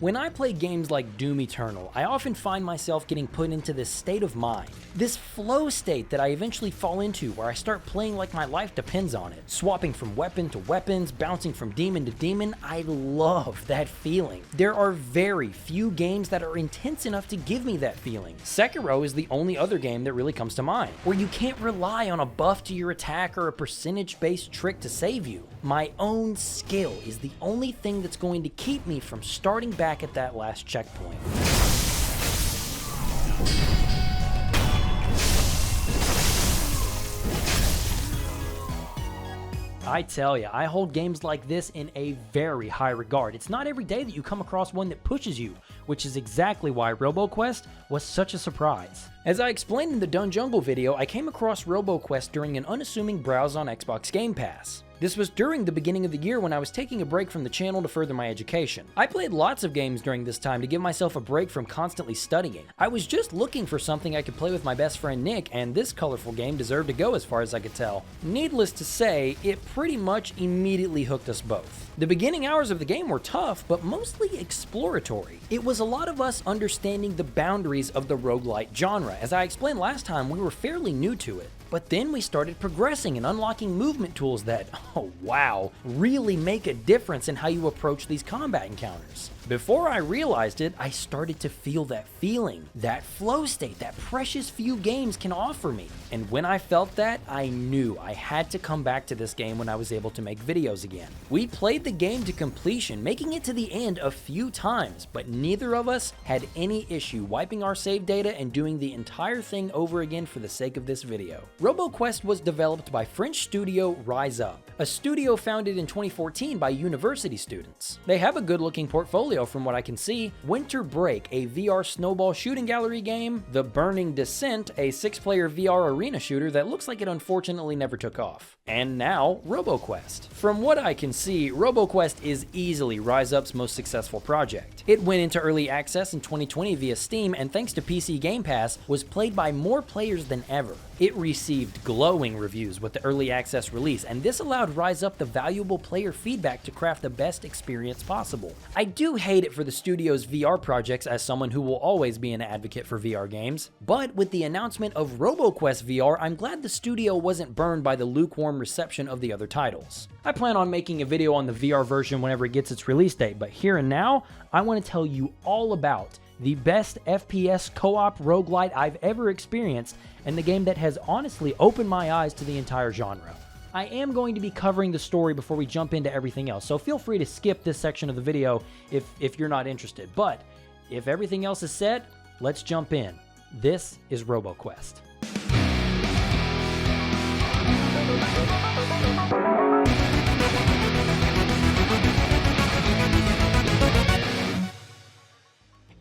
When I play games like Doom Eternal, I often find myself getting put into this state of mind. This flow state that I eventually fall into where I start playing like my life depends on it. Swapping from weapon to weapons, bouncing from demon to demon, I love that feeling. There are very few games that are intense enough to give me that feeling. Sekiro is the only other game that really comes to mind, where you can't rely on a buff to your attack or a percentage-based trick to save you. My own skill is the only thing that's going to keep me from starting back at that last checkpoint. I tell ya, I hold games like this in a very high regard. It's not every day that you come across one that pushes you, which is exactly why Roboquest was such a surprise. As I explained in the Dun Jungle video, I came across Roboquest during an unassuming browse on Xbox Game Pass. This was during the beginning of the year when I was taking a break from the channel to further my education. I played lots of games during this time to give myself a break from constantly studying. I was just looking for something I could play with my best friend Nick, and this colorful game deserved to go as far as I could tell. Needless to say, it pretty much immediately hooked us both. The beginning hours of the game were tough, but mostly exploratory. It was a lot of us understanding the boundaries of the roguelite genre. As I explained last time, we were fairly new to it. But then we started progressing and unlocking movement tools that, oh wow, really make a difference in how you approach these combat encounters. Before I realized it, I started to feel that feeling, that flow state that precious few games can offer me. And when I felt that, I knew I had to come back to this game when I was able to make videos again. We played the game to completion, making it to the end a few times, but neither of us had any issue wiping our save data and doing the entire thing over again for the sake of this video. Roboquest was developed by French studio Rise Up, a studio founded in 2014 by university students. They have a good-looking portfolio from what I can see: Winter Break, a VR snowball shooting gallery game; The Burning Descent, a 6-player VR arena shooter that looks like it unfortunately never took off; and now Roboquest. From what I can see, Roboquest is easily Rise Up's most successful project. It went into early access in 2020 via Steam, and thanks to PC Game Pass, was played by more players than ever. It received glowing reviews with the early access release, and this allowed Rise Up the valuable player feedback to craft the best experience possible. I do hate it for the studio's VR projects as someone who will always be an advocate for VR games, but with the announcement of Roboquest VR, I'm glad the studio wasn't burned by the lukewarm reception of the other titles. I plan on making a video on the VR version whenever it gets its release date, but here and now, I want to tell you all about the best FPS co-op roguelite I've ever experienced, and the game that has honestly opened my eyes to the entire genre. I am going to be covering the story before we jump into everything else, so feel free to skip this section of the video if you're not interested. But if everything else is set, let's jump in. This is Roboquest.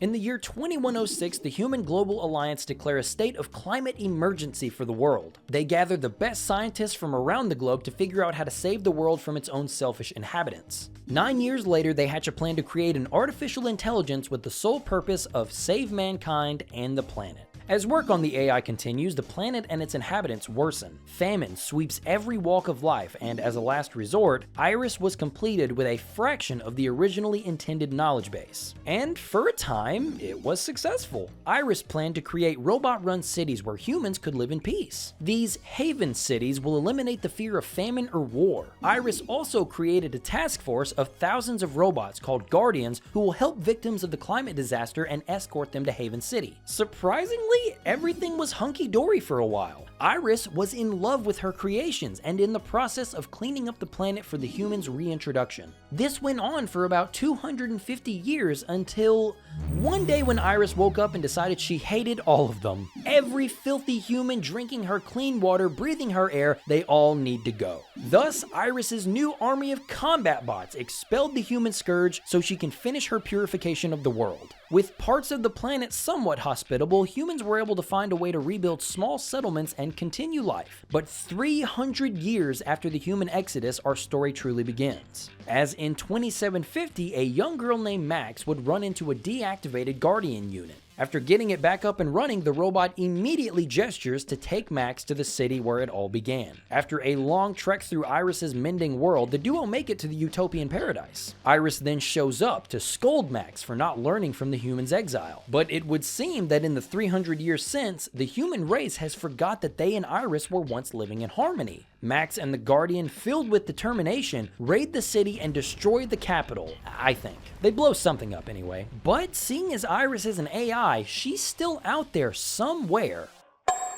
In the year 2106, the Human Global Alliance declared a state of climate emergency for the world. They gathered the best scientists from around the globe to figure out how to save the world from its own selfish inhabitants. 9 years later, they hatch a plan to create an artificial intelligence with the sole purpose of save mankind and the planet. As work on the AI continues, the planet and its inhabitants worsen. Famine sweeps every walk of life, and as a last resort, Iris was completed with a fraction of the originally intended knowledge base. And for a time, it was successful. Iris planned to create robot-run cities where humans could live in peace. These haven cities will eliminate the fear of famine or war. Iris also created a task force of thousands of robots called Guardians who will help victims of the climate disaster and escort them to Haven City. Surprisingly, everything was hunky-dory for a while. Iris was in love with her creations and in the process of cleaning up the planet for the humans' reintroduction. This went on for about 250 years until one day when Iris woke up and decided she hated all of them. Every filthy human drinking her clean water, breathing her air, they all need to go. Thus, Iris's new army of combat bots expelled the human scourge so she can finish her purification of the world. With parts of the planet somewhat hospitable, humans were able to find a way to rebuild small settlements and continue life. But 300 years after the human exodus, our story truly begins. As in 2750, a young girl named Max would run into a deactivated Guardian unit. After getting it back up and running, the robot immediately gestures to take Max to the city where it all began. After a long trek through Iris's mending world, the duo make it to the utopian paradise. Iris then shows up to scold Max for not learning from the human's exile. But it would seem that in the 300 years since, the human race has forgot that they and Iris were once living in harmony. Max and the Guardian, filled with determination, raid the city and destroy the capital, I think. They blow something up anyway. But seeing as Iris is an AI, she's still out there somewhere.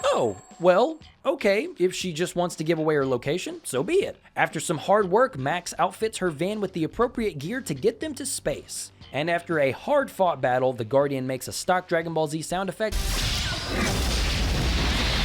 Oh, well, okay, if she just wants to give away her location, so be it. After some hard work, Max outfits her van with the appropriate gear to get them to space. And after a hard-fought battle, the Guardian makes a stock Dragon Ball Z sound effect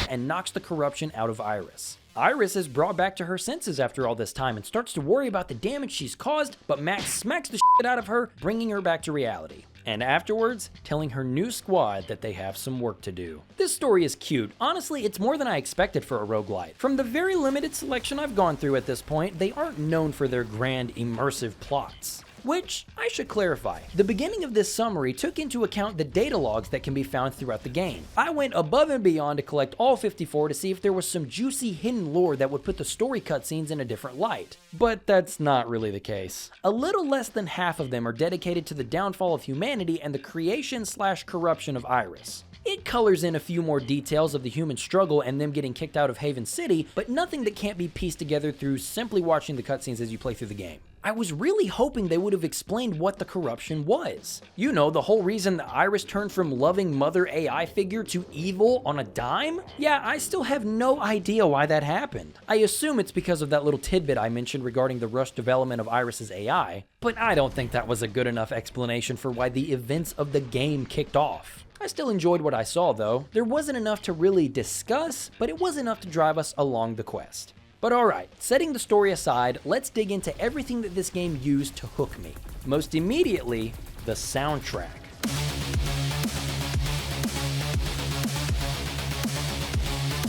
and knocks the corruption out of Iris. Iris is brought back to her senses after all this time and starts to worry about the damage she's caused, but Max smacks the shit out of her, bringing her back to reality. And afterwards, telling her new squad that they have some work to do. This story is cute. Honestly, it's more than I expected for a roguelite. From the very limited selection I've gone through at this point, they aren't known for their grand, immersive plots. Which, I should clarify, the beginning of this summary took into account the data logs that can be found throughout the game. I went above and beyond to collect all 54 to see if there was some juicy hidden lore that would put the story cutscenes in a different light. But that's not really the case. A little less than half of them are dedicated to the downfall of humanity and the creation/corruption of Iris. It colors in a few more details of the human struggle and them getting kicked out of Haven City, but nothing that can't be pieced together through simply watching the cutscenes as you play through the game. I was really hoping they would have explained what the corruption was. You know, the whole reason that Iris turned from loving mother AI figure to evil on a dime? Yeah, I still have no idea why that happened. I assume it's because of that little tidbit I mentioned regarding the rushed development of Iris's AI, but I don't think that was a good enough explanation for why the events of the game kicked off. I still enjoyed what I saw though. There wasn't enough to really discuss, but it was enough to drive us along the quest. But alright, setting the story aside, let's dig into everything that this game used to hook me. Most immediately, the soundtrack.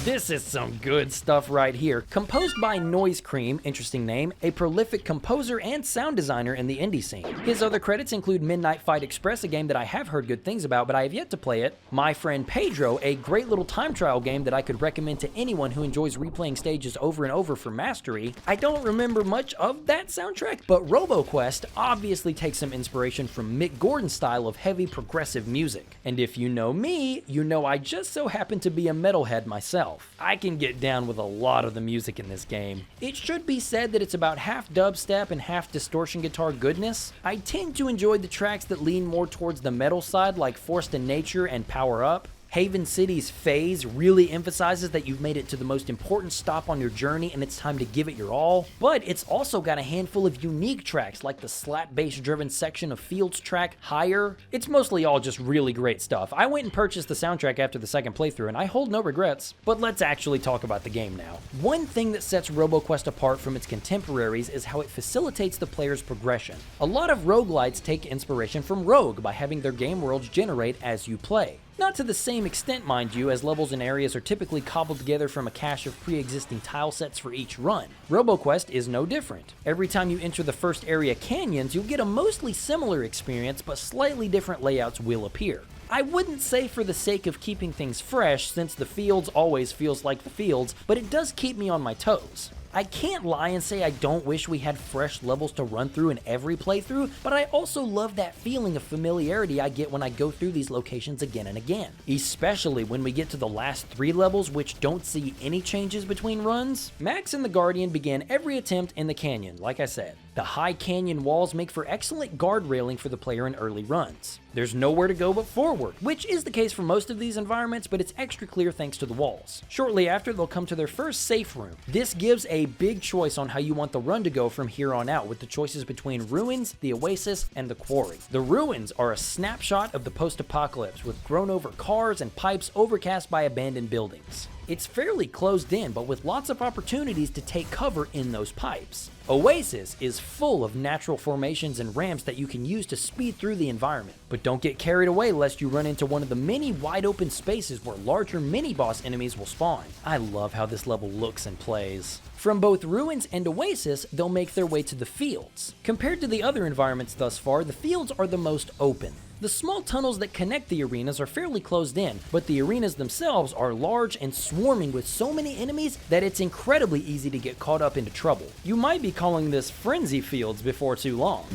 This is some good stuff right here. Composed by Noise Cream, interesting name, a prolific composer and sound designer in the indie scene. His other credits include Midnight Fight Express, a game that I have heard good things about, but I have yet to play it. My Friend Pedro, a great little time trial game that I could recommend to anyone who enjoys replaying stages over and over for mastery. I don't remember much of that soundtrack, but Roboquest obviously takes some inspiration from Mick Gordon's style of heavy progressive music. And if you know me, you know I just so happen to be a metalhead myself. I can get down with a lot of the music in this game. It should be said that it's about half dubstep and half distortion guitar goodness. I tend to enjoy the tracks that lean more towards the metal side, like Forced in Nature and Power Up. Haven City's phase really emphasizes that you've made it to the most important stop on your journey and it's time to give it your all, but it's also got a handful of unique tracks like the slap bass driven section of Field's track Higher. It's mostly all just really great stuff. I went and purchased the soundtrack after the second playthrough and I hold no regrets. But let's actually talk about the game now. One thing that sets Roboquest apart from its contemporaries is how it facilitates the player's progression. A lot of roguelites take inspiration from Rogue by having their game worlds generate as you play. Not to the same extent, mind you, as levels and areas are typically cobbled together from a cache of pre-existing tile sets for each run. Roboquest is no different. Every time you enter the first area canyons, you'll get a mostly similar experience, but slightly different layouts will appear. I wouldn't say for the sake of keeping things fresh, since the fields always feels like the fields, but it does keep me on my toes. I can't lie and say I don't wish we had fresh levels to run through in every playthrough, but I also love that feeling of familiarity I get when I go through these locations again and again. Especially when we get to the last 3 levels, which don't see any changes between runs. Max and the Guardian began every attempt in the canyon, like I said. The high canyon walls make for excellent guard railing for the player in early runs. There's nowhere to go but forward, which is the case for most of these environments, but it's extra clear thanks to the walls. Shortly after, they'll come to their first safe room. This gives a big choice on how you want the run to go from here on out, with the choices between ruins, the oasis, and the quarry. The ruins are a snapshot of the post-apocalypse, with grown-over cars and pipes overcast by abandoned buildings. It's fairly closed in, but with lots of opportunities to take cover in those pipes. Oasis is full of natural formations and ramps that you can use to speed through the environment. But don't get carried away lest you run into one of the many wide open spaces where larger mini-boss enemies will spawn. I love how this level looks and plays. From both Ruins and Oasis, they'll make their way to the fields. Compared to the other environments thus far, the fields are the most open. The small tunnels that connect the arenas are fairly closed in, but the arenas themselves are large and swarming with so many enemies that it's incredibly easy to get caught up into trouble. You might be calling this frenzy fields before too long.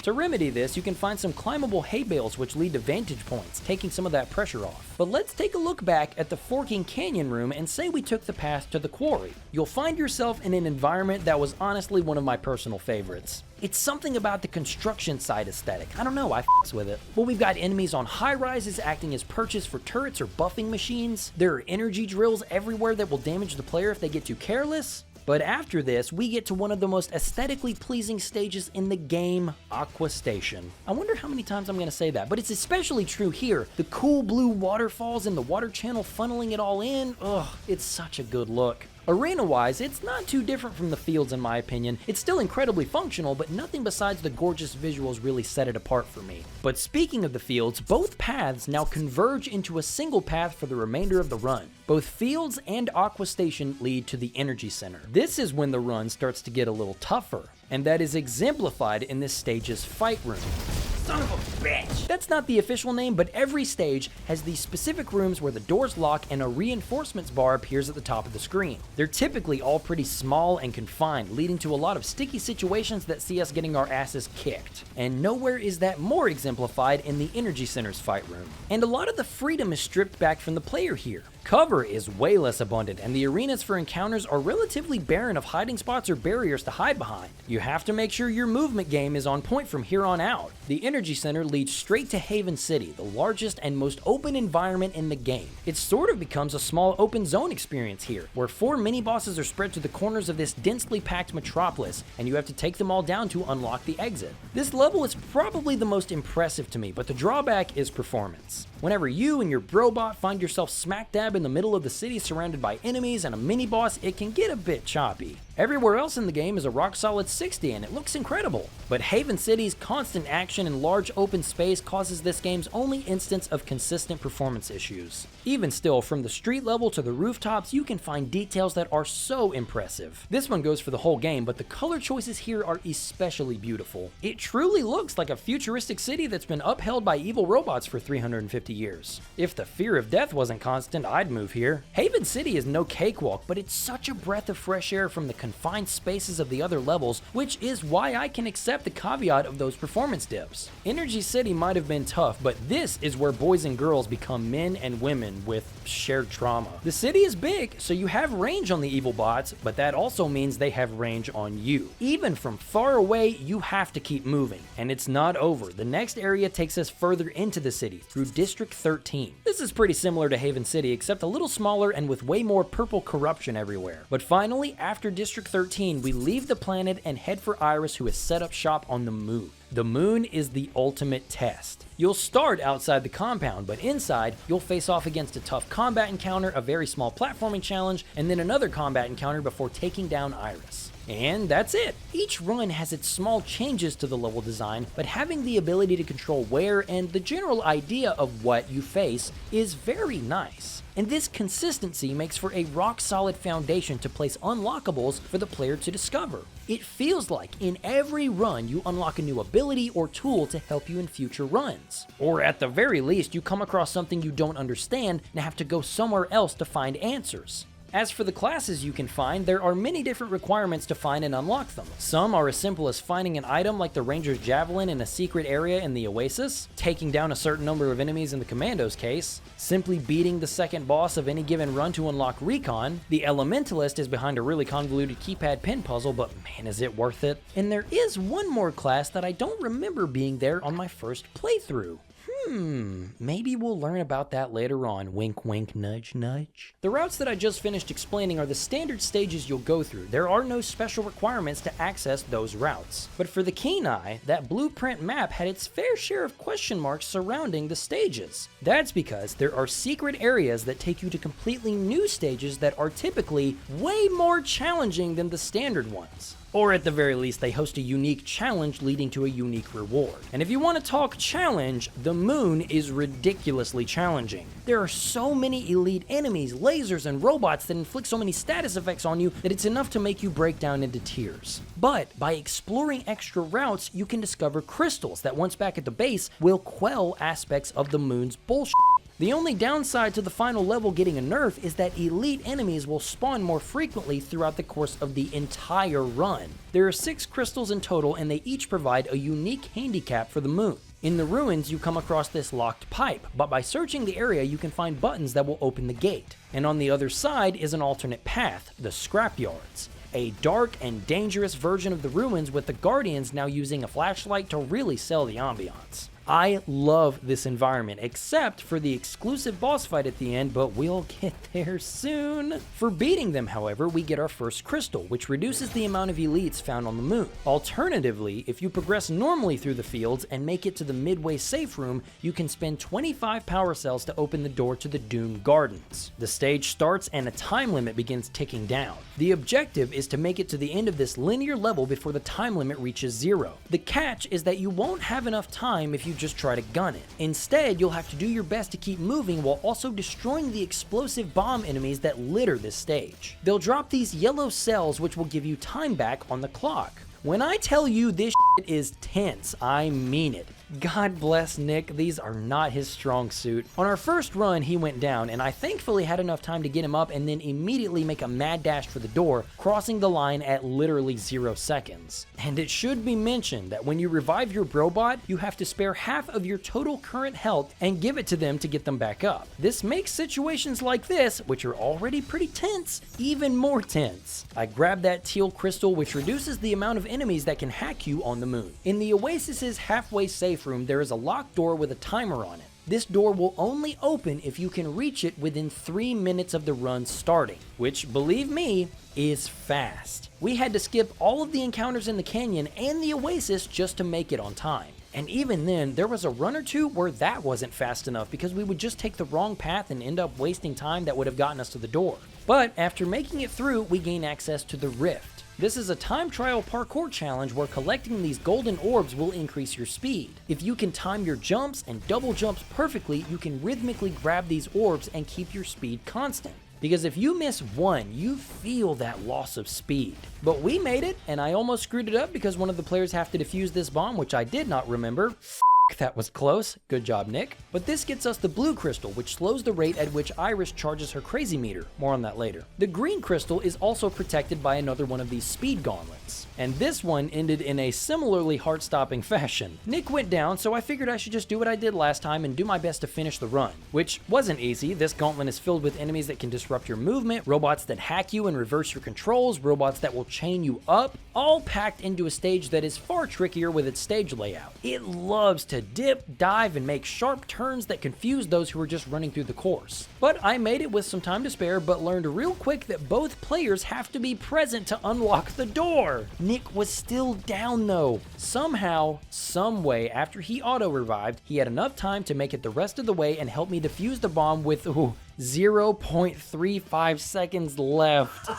To remedy this, you can find some climbable hay bales which lead to vantage points, taking some of that pressure off. But let's take a look back at the Forking Canyon room and say we took the path to the quarry. You'll find yourself in an environment that was honestly one of my personal favorites. It's something about the construction site aesthetic. I don't know, I f***s with it. Well, we've got enemies on high-rises acting as perches for turrets or buffing machines. There are energy drills everywhere that will damage the player if they get too careless. But after this, we get to one of the most aesthetically pleasing stages in the game, Aqua Station. I wonder how many times I'm going to say that, but it's especially true here. The cool blue waterfalls and the water channel funneling it all in, ugh, it's such a good look. Arena-wise, it's not too different from the fields in my opinion. It's still incredibly functional, but nothing besides the gorgeous visuals really set it apart for me. But speaking of the fields, both paths now converge into a single path for the remainder of the run. Both fields and Aqua Station lead to the Energy Center. This is when the run starts to get a little tougher, and that is exemplified in this stage's fight room. Son of a bitch! That's not the official name, but every stage has these specific rooms where the doors lock and a reinforcements bar appears at the top of the screen. They're typically all pretty small and confined, leading to a lot of sticky situations that see us getting our asses kicked. And nowhere is that more exemplified in the Energy Center's fight room. And a lot of the freedom is stripped back from the player here. Cover is way less abundant, and the arenas for encounters are relatively barren of hiding spots or barriers to hide behind. You have to make sure your movement game is on point from here on out. The Energy Center leads straight to Haven City, the largest and most open environment in the game. It sort of becomes a small open zone experience here, where 4 mini-bosses are spread to the corners of this densely packed metropolis, and you have to take them all down to unlock the exit. This level is probably the most impressive to me, but the drawback is performance. Whenever you and your brobot find yourself smack dab in the middle of the city surrounded by enemies and a mini-boss, it can get a bit choppy. Everywhere else in the game is a rock-solid 60 and it looks incredible. But Haven City's constant action and large open space causes this game's only instance of consistent performance issues. Even still, from the street level to the rooftops, you can find details that are so impressive. This one goes for the whole game, but the color choices here are especially beautiful. It truly looks like a futuristic city that's been upheld by evil robots for 350 years. If the fear of death wasn't constant, I'd move here. Haven City is no cakewalk, but it's such a breath of fresh air from the confined spaces of the other levels, which is why I can accept the caveat of those performance dips. Energy City might have been tough, but this is where boys and girls become men and women with shared trauma. The city is big, so you have range on the evil bots, but that also means they have range on you. Even from far away, you have to keep moving, and it's not over. The next area takes us further into the city, through District 13. This is pretty similar to Haven City, except a little smaller and with way more purple corruption everywhere. But finally, after District 13, we leave the planet and head for Iris, who has set up shop on the moon. The moon is the ultimate test. You'll start outside the compound, but inside, you'll face off against a tough combat encounter, a very small platforming challenge, and then another combat encounter before taking down Iris. And that's it. Each run has its small changes to the level design, but having the ability to control where and the general idea of what you face is very nice. And this consistency makes for a rock-solid foundation to place unlockables for the player to discover. It feels like in every run you unlock a new ability or tool to help you in future runs. Or at the very least, you come across something you don't understand and have to go somewhere else to find answers. As for the classes you can find, there are many different requirements to find and unlock them. Some are as simple as finding an item like the Ranger's Javelin in a secret area in the Oasis, taking down a certain number of enemies in the Commando's case, simply beating the second boss of any given run to unlock Recon. The Elementalist is behind a really convoluted keypad pin puzzle, but man is it worth it. And there is one more class that I don't remember being there on my first playthrough. Maybe we'll learn about that later on. Wink, wink, nudge, nudge. The routes that I just finished explaining are the standard stages you'll go through. There are no special requirements to access those routes. But for the keen eye, that blueprint map had its fair share of question marks surrounding the stages. That's because there are secret areas that take you to completely new stages that are typically way more challenging than the standard ones. Or at the very least, they host a unique challenge leading to a unique reward. And if you want to talk challenge, the moon is ridiculously challenging. There are so many elite enemies, lasers, and robots that inflict so many status effects on you that it's enough to make you break down into tears. But by exploring extra routes, you can discover crystals that once back at the base will quell aspects of the moon's bullshit. The only downside to the final level getting a nerf is that elite enemies will spawn more frequently throughout the course of the entire run. There are 6 crystals in total, and they each provide a unique handicap for the moon. In the ruins, you come across this locked pipe, but by searching the area, you can find buttons that will open the gate. And on the other side is an alternate path, the scrapyards. A dark and dangerous version of the ruins, with the Guardians now using a flashlight to really sell the ambiance. I love this environment, except for the exclusive boss fight at the end, but we'll get there soon. For beating them, however, we get our first crystal, which reduces the amount of elites found on the moon. Alternatively, if you progress normally through the fields and make it to the midway safe room, you can spend 25 power cells to open the door to the Doom Gardens. The stage starts and a time limit begins ticking down. The objective is to make it to the end of this linear level before the time limit reaches 0. The catch is that you won't have enough time if you just try to gun it. Instead, you'll have to do your best to keep moving while also destroying the explosive bomb enemies that litter this stage. They'll drop these yellow cells which will give you time back on the clock. When I tell you this shit is tense, I mean it. God bless Nick, these are not his strong suit. On our first run, he went down, and I thankfully had enough time to get him up and then immediately make a mad dash for the door, crossing the line at literally 0 seconds. And it should be mentioned that when you revive your Brobot, you have to spare half of your total current health and give it to them to get them back up. This makes situations like this, which are already pretty tense, even more tense. I grabbed that teal crystal, which reduces the amount of enemies that can hack you on the moon. In the Oasis's halfway safe room, there is a locked door with a timer on it. This door will only open if you can reach it within 3 minutes of the run starting, which, believe me, is fast. We had to skip all of the encounters in the canyon and the Oasis just to make it on time. And even then, there was a run or two where that wasn't fast enough because we would just take the wrong path and end up wasting time that would have gotten us to the door. But after making it through, we gain access to the Rift. This is a time trial parkour challenge where collecting these golden orbs will increase your speed. If you can time your jumps and double jumps perfectly, you can rhythmically grab these orbs and keep your speed constant. Because if you miss one, you feel that loss of speed. But we made it, and I almost screwed it up because one of the players have to defuse this bomb, which I did not remember. That was close. Good job, Nick. But this gets us the blue crystal, which slows the rate at which Iris charges her crazy meter. More on that later. The green crystal is also protected by another one of these speed gauntlets. And this one ended in a similarly heart-stopping fashion. Nick went down, so I figured I should just do what I did last time and do my best to finish the run. Which wasn't easy. This gauntlet is filled with enemies that can disrupt your movement, robots that hack you and reverse your controls, robots that will chain you up, all packed into a stage that is far trickier with its stage layout. It loves to dip, dive, and make sharp turns that confuse those who are just running through the course. But I made it with some time to spare, but learned real quick that both players have to be present to unlock the door. Nick was still down though. Somehow, some way, after he auto-revived, he had enough time to make it the rest of the way and help me defuse the bomb with 0.35 seconds left.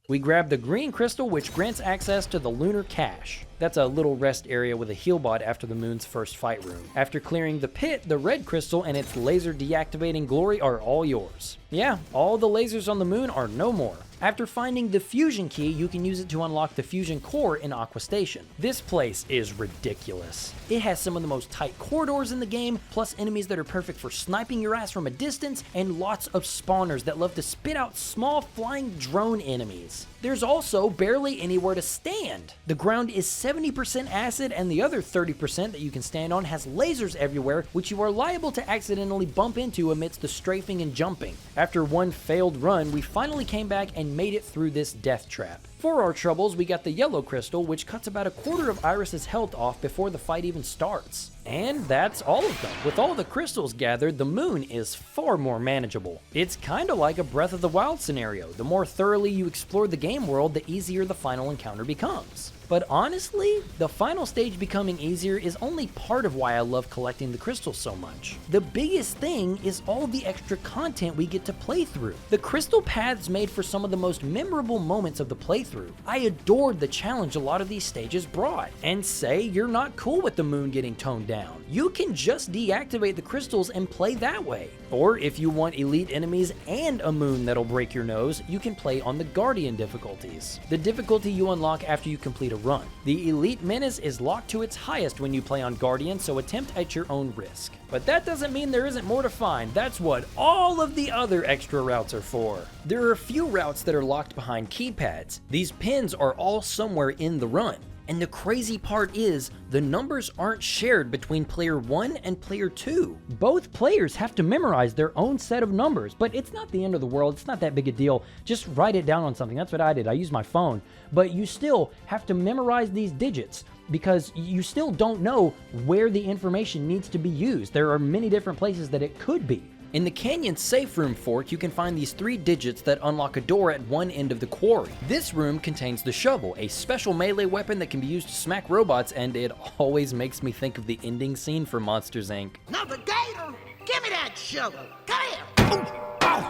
We grab the green crystal, which grants access to the lunar cache. That's a little rest area with a heal bot after the moon's first fight room. After clearing the pit, the red crystal and its laser deactivating glory are all yours. Yeah, all the lasers on the moon are no more. After finding the fusion key, you can use it to unlock the fusion core in Aqua Station. This place is ridiculous. It has some of the most tight corridors in the game, plus enemies that are perfect for sniping your ass from a distance, and lots of spawners that love to spit out small flying drone enemies. There's also barely anywhere to stand. The ground is 70% acid, and the other 30% that you can stand on has lasers everywhere, which you are liable to accidentally bump into amidst the strafing and jumping. After one failed run, we finally came back and made it through this death trap. For our troubles, we got the yellow crystal, which cuts about a quarter of Iris's health off before the fight even starts. And that's all of them. With all the crystals gathered, the moon is far more manageable. It's kinda like a Breath of the Wild scenario. The more thoroughly you explore the game world, the easier the final encounter becomes. But honestly, the final stage becoming easier is only part of why I love collecting the crystals so much. The biggest thing is all the extra content we get to play through. The crystal paths made for some of the most memorable moments of the playthrough. I adored the challenge a lot of these stages brought. And say you're not cool with the moon getting toned down, you can just deactivate the crystals and play that way. Or if you want elite enemies and a moon that'll break your nose, you can play on the Guardian difficulties, the difficulty you unlock after you complete a run. The Elite Menace is locked to its highest when you play on Guardian, so attempt at your own risk. But that doesn't mean there isn't more to find. That's what all of the other extra routes are for. There are a few routes that are locked behind keypads. These pins are all somewhere in the run. And the crazy part is, the numbers aren't shared between player 1 and player 2. Both players have to memorize their own set of numbers, but it's not the end of the world, it's not that big a deal. Just write it down on something. That's what I did, I used my phone. But you still have to memorize these digits, because you still don't know where the information needs to be used. There are many different places that it could be. In the Canyon Safe Room fork, you can find these 3 digits that unlock a door at one end of the quarry. This room contains the shovel, a special melee weapon that can be used to smack robots, and it always makes me think of the ending scene from Monsters, Inc. Navigator, give me that shovel. Come here.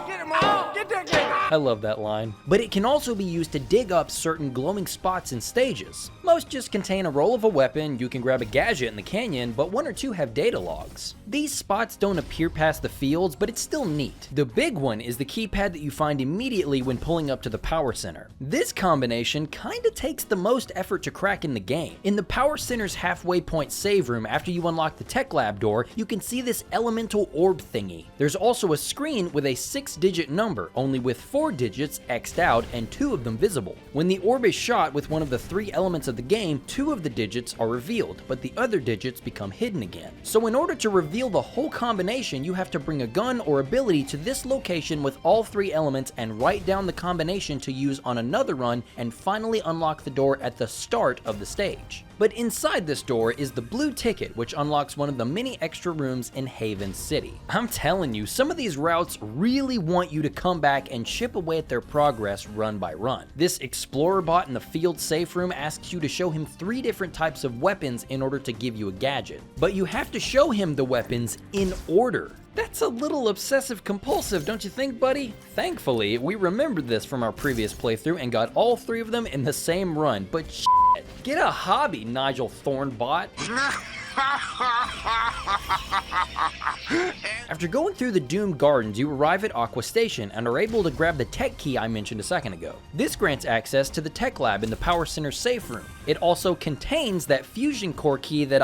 Get him on. Get that guy. I love that line. But it can also be used to dig up certain glowing spots in stages. Most just contain a roll of a weapon, you can grab a gadget in the canyon, but 1 or 2 have data logs. These spots don't appear past the fields, but it's still neat. The big one is the keypad that you find immediately when pulling up to the power center. This combination kinda takes the most effort to crack in the game. In the power center's halfway point save room, after you unlock the tech lab door, you can see this elemental orb thingy. There's also a screen with a 6-digit number, only with 4 digits X'd out and 2 of them visible. When the orb is shot with one of the 3 elements of the game, 2 of the digits are revealed, but the other digits become hidden again. So in order to reveal the whole combination, you have to bring a gun or ability to this location with all 3 elements and write down the combination to use on another run and finally unlock the door at the start of the stage. But inside this door is the blue ticket, which unlocks one of the many extra rooms in Haven City. I'm telling you, some of these routes really want you to come back and chip away at their progress run by run. This explorer bot in the field safe room asks you to show him 3 different types of weapons in order to give you a gadget. But you have to show him the weapons in order. That's a little obsessive compulsive, don't you think, buddy? Thankfully, we remembered this from our previous playthrough and got all 3 of them in the same run, but shit, get a hobby, Nigel Thornbot. After going through the Doom Gardens, you arrive at Aqua Station and are able to grab the tech key I mentioned a second ago. This grants access to the tech lab in the Power Center safe room. It also contains that fusion core key that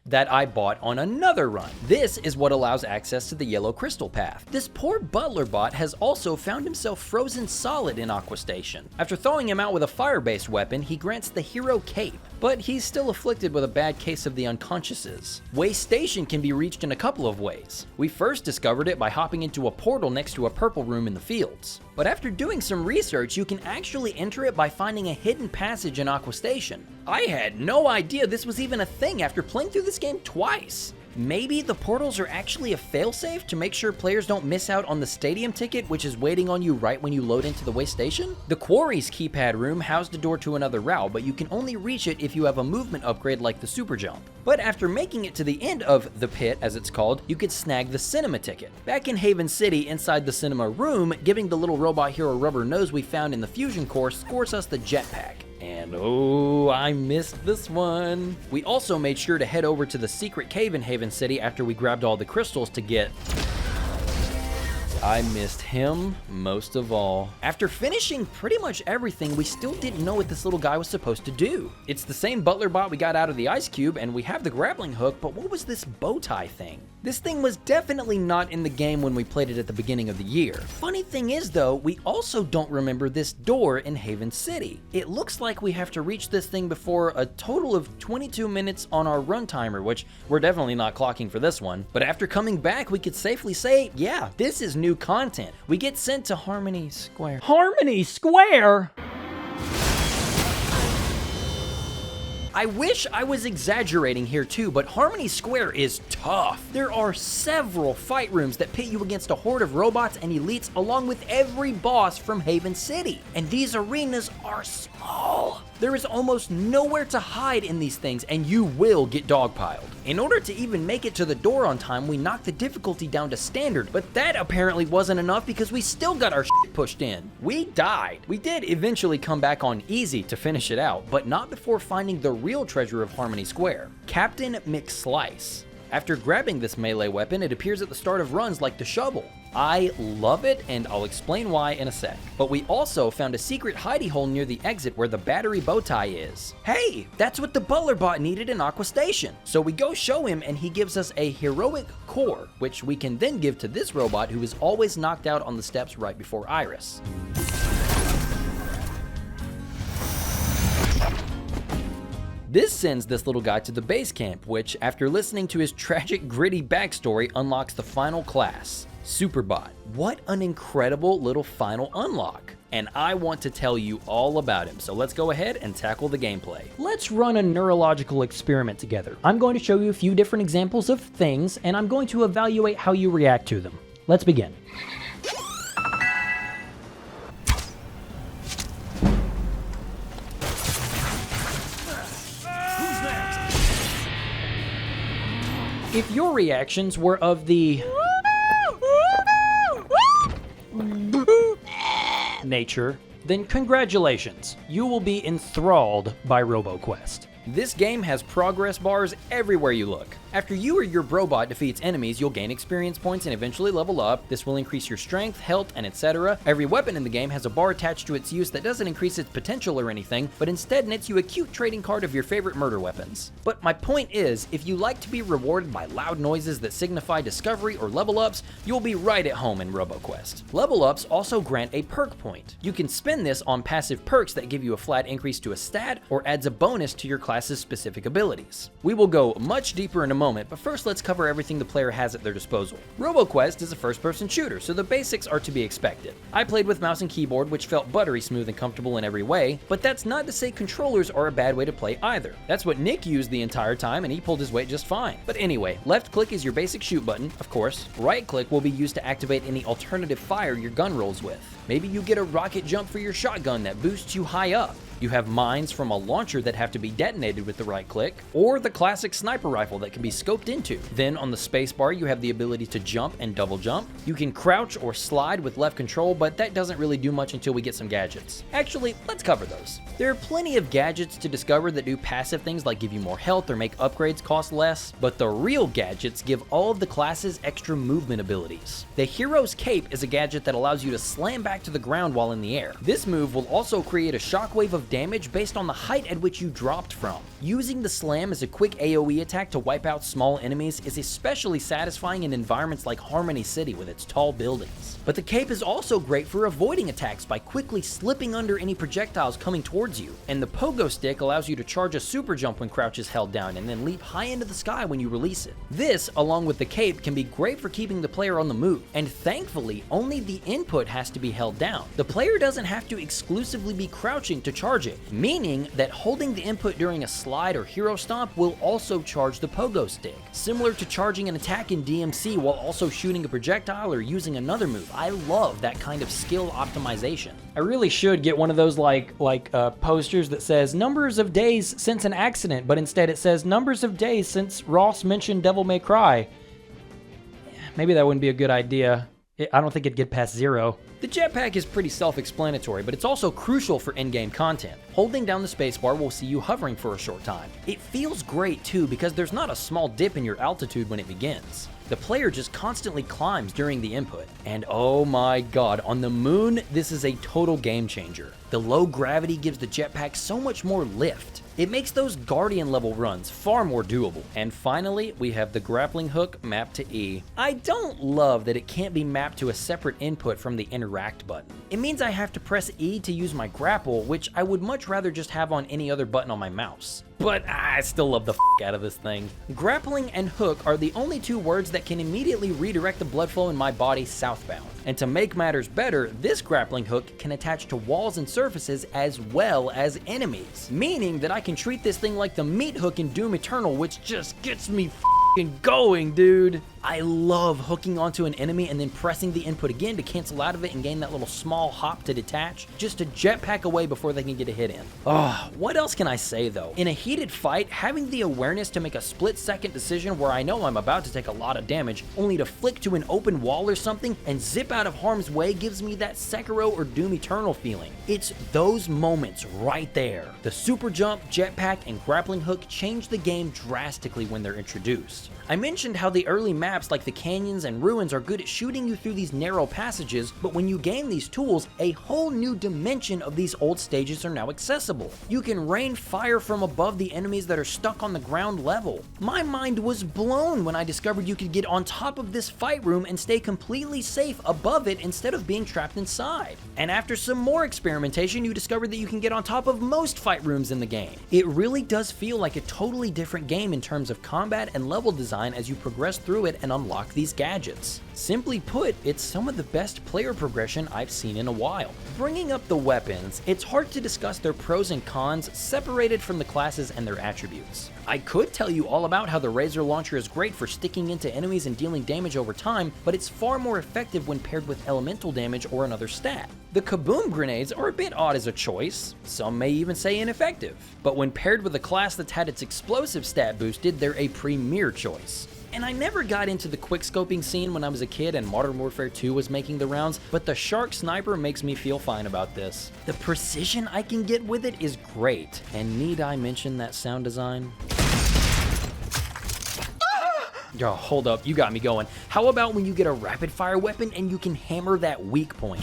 that I bought on another run. This is what allows access to the yellow crystal path. This poor butler bot has also found himself frozen solid in Aqua Station. After throwing him out with a fire-based weapon, he grants the hero cape, but he's still afflicted with a bad case of the unconsciouses. Waste Station can be reached in a couple of ways. We first discovered it by hopping into a portal next to a purple room in the fields. But after doing some research, you can actually enter it by finding a hidden passage in Aqua Station. I had no idea this was even a thing after playing through this game twice. Maybe the portals are actually a failsafe to make sure players don't miss out on the stadium ticket, which is waiting on you right when you load into the waste station? The quarry's keypad room housed a door to another route, but you can only reach it if you have a movement upgrade like the super jump. But after making it to the end of the pit, as it's called, you could snag the cinema ticket. Back in Haven City, inside the cinema room, giving the little robot hero rubber nose we found in the fusion core scores us the jetpack. And oh, I missed this one. We also made sure to head over to the secret cave in Haven City after we grabbed all the crystals to get... I missed him most of all. After finishing pretty much everything, we still didn't know what this little guy was supposed to do. It's the same butler bot we got out of the ice cube, and we have the grappling hook, but what was this bow tie thing? This thing was definitely not in the game when we played it at the beginning of the year. Funny thing is though, we also don't remember this door in Haven City. It looks like we have to reach this thing before a total of 22 minutes on our run timer, which we're definitely not clocking for this one. But after coming back, we could safely say, yeah, this is new content. We get sent to Harmony Square. Harmony Square? I wish I was exaggerating here too, but Harmony Square is tough. There are several fight rooms that pit you against a horde of robots and elites along with every boss from Haven City. And these arenas are small. There is almost nowhere to hide in these things and you will get dogpiled. In order to even make it to the door on time, we knocked the difficulty down to standard, but that apparently wasn't enough because we still got our shit pushed in. We died. We did eventually come back on easy to finish it out, but not before finding the real treasure of Harmony Square, Captain McSlice. After grabbing this melee weapon, it appears at the start of runs like the shovel. I love it, and I'll explain why in a sec. But we also found a secret hidey hole near the exit where the battery bow tie is. Hey, that's what the butler bot needed in Aqua Station. So we go show him and he gives us a heroic core, which we can then give to this robot who is always knocked out on the steps right before Iris. This sends this little guy to the base camp, which, after listening to his tragic, gritty backstory, unlocks the final class, Superbot. What an incredible little final unlock. And I want to tell you all about him, so let's go ahead and tackle the gameplay. Let's run a neurological experiment together. I'm going to show you a few different examples of things, and I'm going to evaluate how you react to them. Let's begin. If your reactions were of the nature, then congratulations, you will be enthralled by Roboquest. This game has progress bars everywhere you look. After you or your Brobot defeats enemies, you'll gain experience points and eventually level up. This will increase your strength, health, and etc. Every weapon in the game has a bar attached to its use that doesn't increase its potential or anything, but instead nets you a cute trading card of your favorite murder weapons. But my point is, if you like to be rewarded by loud noises that signify discovery or level ups, you'll be right at home in Roboquest. Level ups also grant a perk point. You can spend this on passive perks that give you a flat increase to a stat or adds a bonus to your class's specific abilities. We will go much deeper in a moment, but first let's cover everything the player has at their disposal. Roboquest is a first-person shooter, so the basics are to be expected. I played with mouse and keyboard, which felt buttery smooth and comfortable in every way, but that's not to say controllers are a bad way to play either. That's what Nick used the entire time, and he pulled his weight just fine. But anyway, left click is your basic shoot button, of course. Right click will be used to activate any alternative fire your gun rolls with. Maybe you get a rocket jump for your shotgun that boosts you high up. You have mines from a launcher that have to be detonated with the right click, or the classic sniper rifle that can be scoped into. Then on the spacebar, you have the ability to jump and double jump. You can crouch or slide with left control, but that doesn't really do much until we get some gadgets. Actually, let's cover those. There are plenty of gadgets to discover that do passive things like give you more health or make upgrades cost less, but the real gadgets give all of the classes extra movement abilities. The Hero's Cape is a gadget that allows you to slam back to the ground while in the air. This move will also create a shockwave of damage based on the height at which you dropped from. Using the slam as a quick AoE attack to wipe out small enemies is especially satisfying in environments like Harmony City with its tall buildings. But the cape is also great for avoiding attacks by quickly slipping under any projectiles coming towards you. And the pogo stick allows you to charge a super jump when crouch is held down and then leap high into the sky when you release it. This, along with the cape, can be great for keeping the player on the move. And thankfully, only the input has to be held down. The player doesn't have to exclusively be crouching to charge it, meaning that holding the input during a slide or hero stomp will also charge the pogo stick, similar to charging an attack in DMC while also shooting a projectile or using another move. I love that kind of skill optimization. I really should get one of those posters that says numbers of days since an accident, but instead it says numbers of days since Ross mentioned Devil May Cry. Maybe that wouldn't be a good idea. I don't think it'd get past 0. The jetpack is pretty self-explanatory, but it's also crucial for in-game content. Holding down the spacebar will see you hovering for a short time. It feels great too because there's not a small dip in your altitude when it begins. The player just constantly climbs during the input. And oh my god, on the moon, this is a total game changer. The low gravity gives the jetpack so much more lift. It makes those Guardian level runs far more doable. And finally, we have the grappling hook mapped to E. I don't love that it can't be mapped to a separate input from the interact button. It means I have to press E to use my grapple, which I would much rather just have on any other button on my mouse. but I still love the out of this thing. Grappling and hook are the only two words that can immediately redirect the blood flow in my body southbound. And to make matters better, this grappling hook can attach to walls and surfaces as well as enemies, meaning that I can treat this thing like the meat hook in Doom Eternal, which just gets me going, dude. I love hooking onto an enemy and then pressing the input again to cancel out of it and gain that little small hop to detach, just to jetpack away before they can get a hit in. Oh, what else can I say though? In a heated fight, having the awareness to make a split-second decision where I know I'm about to take a lot of damage, only to flick to an open wall or something and zip out of harm's way gives me that Sekiro or Doom Eternal feeling. It's those moments right there. The super jump, jetpack, and grappling hook change the game drastically when they're introduced. I mentioned how the early maps like the canyons and ruins are good at shooting you through these narrow passages, but when you gain these tools, a whole new dimension of these old stages are now accessible. You can rain fire from above the enemies that are stuck on the ground level. My mind was blown when I discovered you could get on top of this fight room and stay completely safe above it instead of being trapped inside. And after some more experimentation, you discovered that you can get on top of most fight rooms in the game. It really does feel like a totally different game in terms of combat and level design as you progress through it and unlock these gadgets. Simply put, it's some of the best player progression I've seen in a while. Bringing up the weapons, it's hard to discuss their pros and cons separated from the classes and their attributes. I could tell you all about how the Razor Launcher is great for sticking into enemies and dealing damage over time, but it's far more effective when paired with elemental damage or another stat. The Kaboom grenades are a bit odd as a choice, some may even say ineffective, but when paired with a class that's had its explosive stat boosted, they're a premier choice. And I never got into the quickscoping scene when I was a kid and Modern Warfare 2 was making the rounds, but the Shark Sniper makes me feel fine about this. The precision I can get with it is great, and need I mention that sound design? Oh, hold up, you got me going. How about when you get a rapid fire weapon and you can hammer that weak point?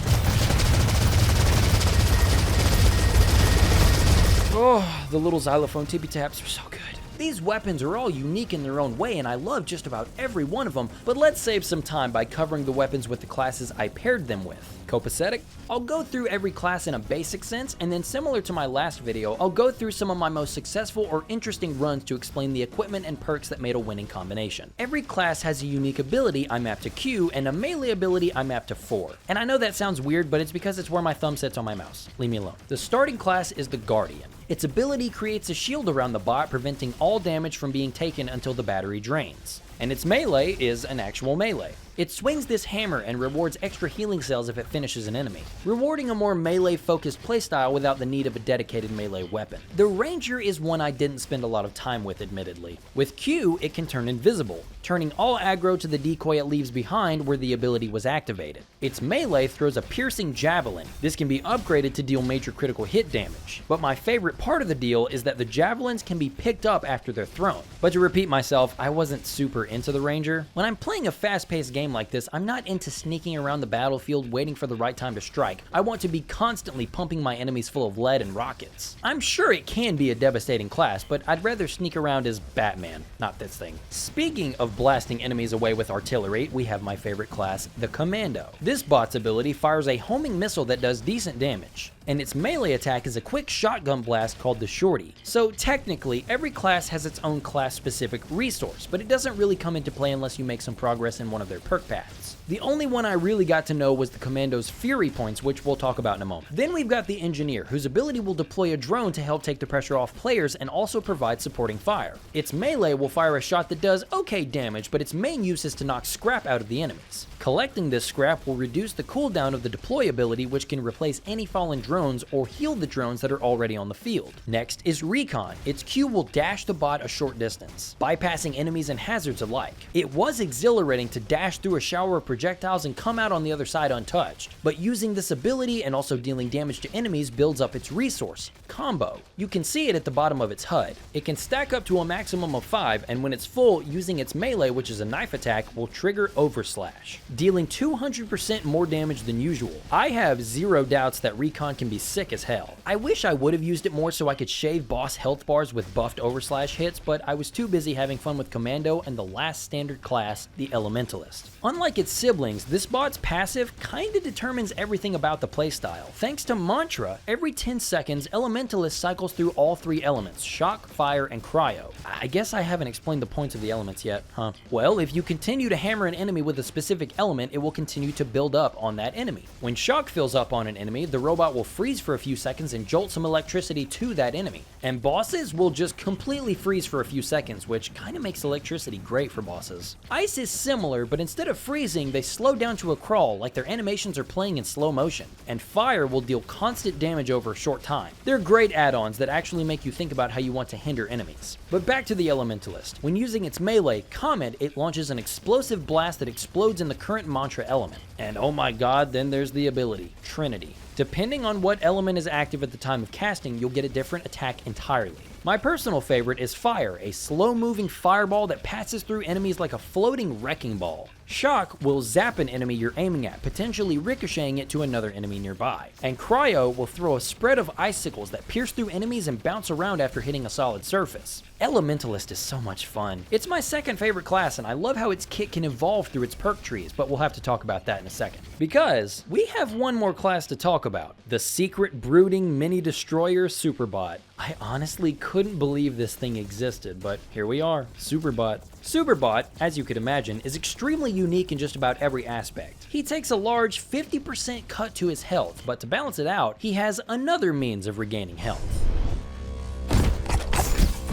Oh, the little xylophone tippy taps are so good. These weapons are all unique in their own way and I love just about every one of them, but let's save some time by covering the weapons with the classes I paired them with. Copacetic? I'll go through every class in a basic sense, and then similar to my last video, I'll go through some of my most successful or interesting runs to explain the equipment and perks that made a winning combination. Every class has a unique ability I map to Q and a melee ability I map to 4. And I know that sounds weird, but it's because it's where my thumb sits on my mouse. Leave me alone. The starting class is the Guardian. Its ability creates a shield around the bot, preventing all damage from being taken until the battery drains. And its melee is an actual melee. It swings this hammer and rewards extra healing cells if it finishes an enemy, rewarding a more melee-focused playstyle without the need of a dedicated melee weapon. The Ranger is one I didn't spend a lot of time with, admittedly. With Q, it can turn invisible, turning all aggro to the decoy it leaves behind where the ability was activated. Its melee throws a piercing javelin. This can be upgraded to deal major critical hit damage, but my favorite part of the deal is that the javelins can be picked up after they're thrown. But to repeat myself, I wasn't super into the Ranger. When I'm playing a fast-paced game like this, I'm not into sneaking around the battlefield waiting for the right time to strike. I want to be constantly pumping my enemies full of lead and rockets. I'm sure it can be a devastating class, but I'd rather sneak around as Batman, not this thing. Speaking of blasting enemies away with artillery, we have my favorite class, the Commando. This bot's ability fires a homing missile that does decent damage, and its melee attack is a quick shotgun blast called the Shorty. So technically, every class has its own class-specific resource, but it doesn't really come into play unless you make some progress in one of their perk paths. The only one I really got to know was the Commando's Fury points, which we'll talk about in a moment. Then we've got the Engineer, whose ability will deploy a drone to help take the pressure off players and also provide supporting fire. Its melee will fire a shot that does okay damage, but its main use is to knock scrap out of the enemies. Collecting this scrap will reduce the cooldown of the deploy ability, which can replace any fallen drones or heal the drones that are already on the field. Next is Recon. Its Q will dash the bot a short distance, bypassing enemies and hazards alike. It was exhilarating to dash through a shower of projectiles and come out on the other side untouched, but using this ability and also dealing damage to enemies builds up its resource, Combo. You can see it at the bottom of its HUD. It can stack up to a maximum of 5, and when it's full, using its melee, which is a knife attack, will trigger Overslash, dealing 200% more damage than usual. I have zero doubts that Recon can can be sick as hell. I wish I would have used it more so I could shave boss health bars with buffed overslash hits, but I was too busy having fun with Commando and the last standard class, the Elementalist. Unlike its siblings, this bot's passive kinda determines everything about the playstyle. Thanks to Mantra, every 10 seconds, Elementalist cycles through all 3 elements, shock, fire, and cryo. I guess I haven't explained the points of the elements yet, huh? Well, if you continue to hammer an enemy with a specific element, it will continue to build up on that enemy. When shock fills up on an enemy, the robot will freeze for a few seconds and jolt some electricity to that enemy. And bosses will just completely freeze for a few seconds, which kinda makes electricity great for bosses. Ice is similar, but instead of freezing, they slow down to a crawl, like their animations are playing in slow motion. And fire will deal constant damage over a short time. They're great add-ons that actually make you think about how you want to hinder enemies. But back to the Elementalist. When using its melee, Comet, it launches an explosive blast that explodes in the current Mantra element. And oh my god, then there's the ability, Trinity. Depending on what element is active at the time of casting, you'll get a different attack entirely. My personal favorite is Fire, a slow-moving fireball that passes through enemies like a floating wrecking ball. Shock will zap an enemy you're aiming at, potentially ricocheting it to another enemy nearby. And Cryo will throw a spread of icicles that pierce through enemies and bounce around after hitting a solid surface. Elementalist is so much fun. It's my second favorite class, and I love how its kit can evolve through its perk trees, but we'll have to talk about that in a second. Because we have one more class to talk about, the Secret Brooding Mini Destroyer Superbot. I honestly couldn't believe this thing existed, but here we are, Superbot. Superbot, as you could imagine, is extremely unique in just about every aspect. He takes a large 50% cut to his health, but to balance it out, he has another means of regaining health.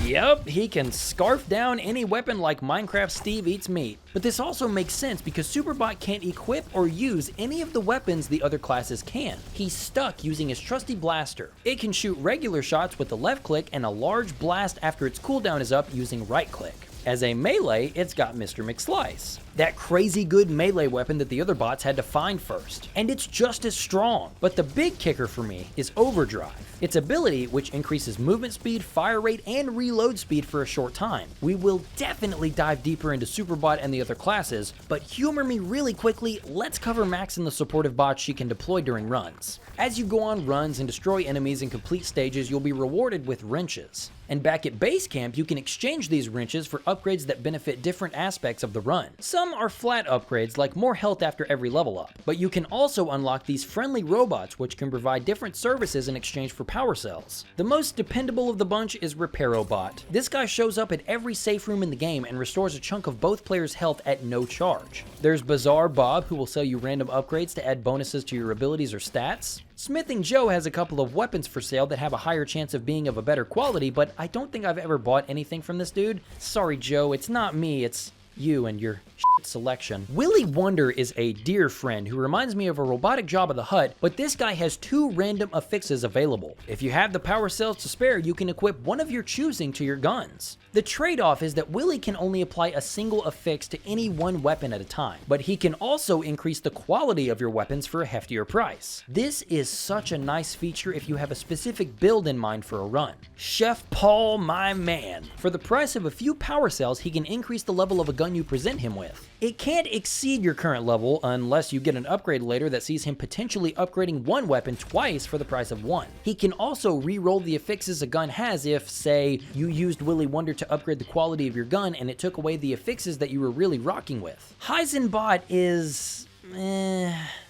Yep, he can scarf down any weapon like Minecraft Steve Eats Meat. But this also makes sense because Superbot can't equip or use any of the weapons the other classes can. He's stuck using his trusty blaster. It can shoot regular shots with the left click and a large blast after its cooldown is up using right click. As a melee, it's got Mr. McSlice, that crazy good melee weapon that the other bots had to find first. And it's just as strong. But the big kicker for me is Overdrive. Its ability, which increases movement speed, fire rate, and reload speed for a short time. We will definitely dive deeper into Superbot and the other classes, but humor me really quickly, let's cover Max and the supportive bots she can deploy during runs. As you go on runs and destroy enemies and complete stages, you'll be rewarded with wrenches. And back at base camp, you can exchange these wrenches for upgrades that benefit different aspects of the run. Some are flat upgrades like more health after every level up, but you can also unlock these friendly robots which can provide different services in exchange for power cells. The most dependable of the bunch is Repairobot. This guy shows up at every safe room in the game and restores a chunk of both players' health at no charge. There's Bizarre Bob, who will sell you random upgrades to add bonuses to your abilities or stats. Smithing Joe has a couple of weapons for sale that have a higher chance of being of a better quality, but I don't think I've ever bought anything from this dude. Sorry Joe, it's not me, it's you and your shit selection. Willy Wonder is a dear friend who reminds me of a robotic Jabba the Hutt, but this guy has 2 random affixes available. If you have the power cells to spare, you can equip one of your choosing to your guns. The trade-off is that Willy can only apply a single affix to any one weapon at a time, but he can also increase the quality of your weapons for a heftier price. This is such a nice feature if you have a specific build in mind for a run. Chef Paul, my man. For the price of a few power cells, he can increase the level of a gun you present him with. It can't exceed your current level unless you get an upgrade later that sees him potentially upgrading one weapon twice for the price of one. He can also re-roll the affixes a gun has if, say, you used Willy Wonder to upgrade the quality of your gun and it took away the affixes that you were really rocking with. Heisenbot is...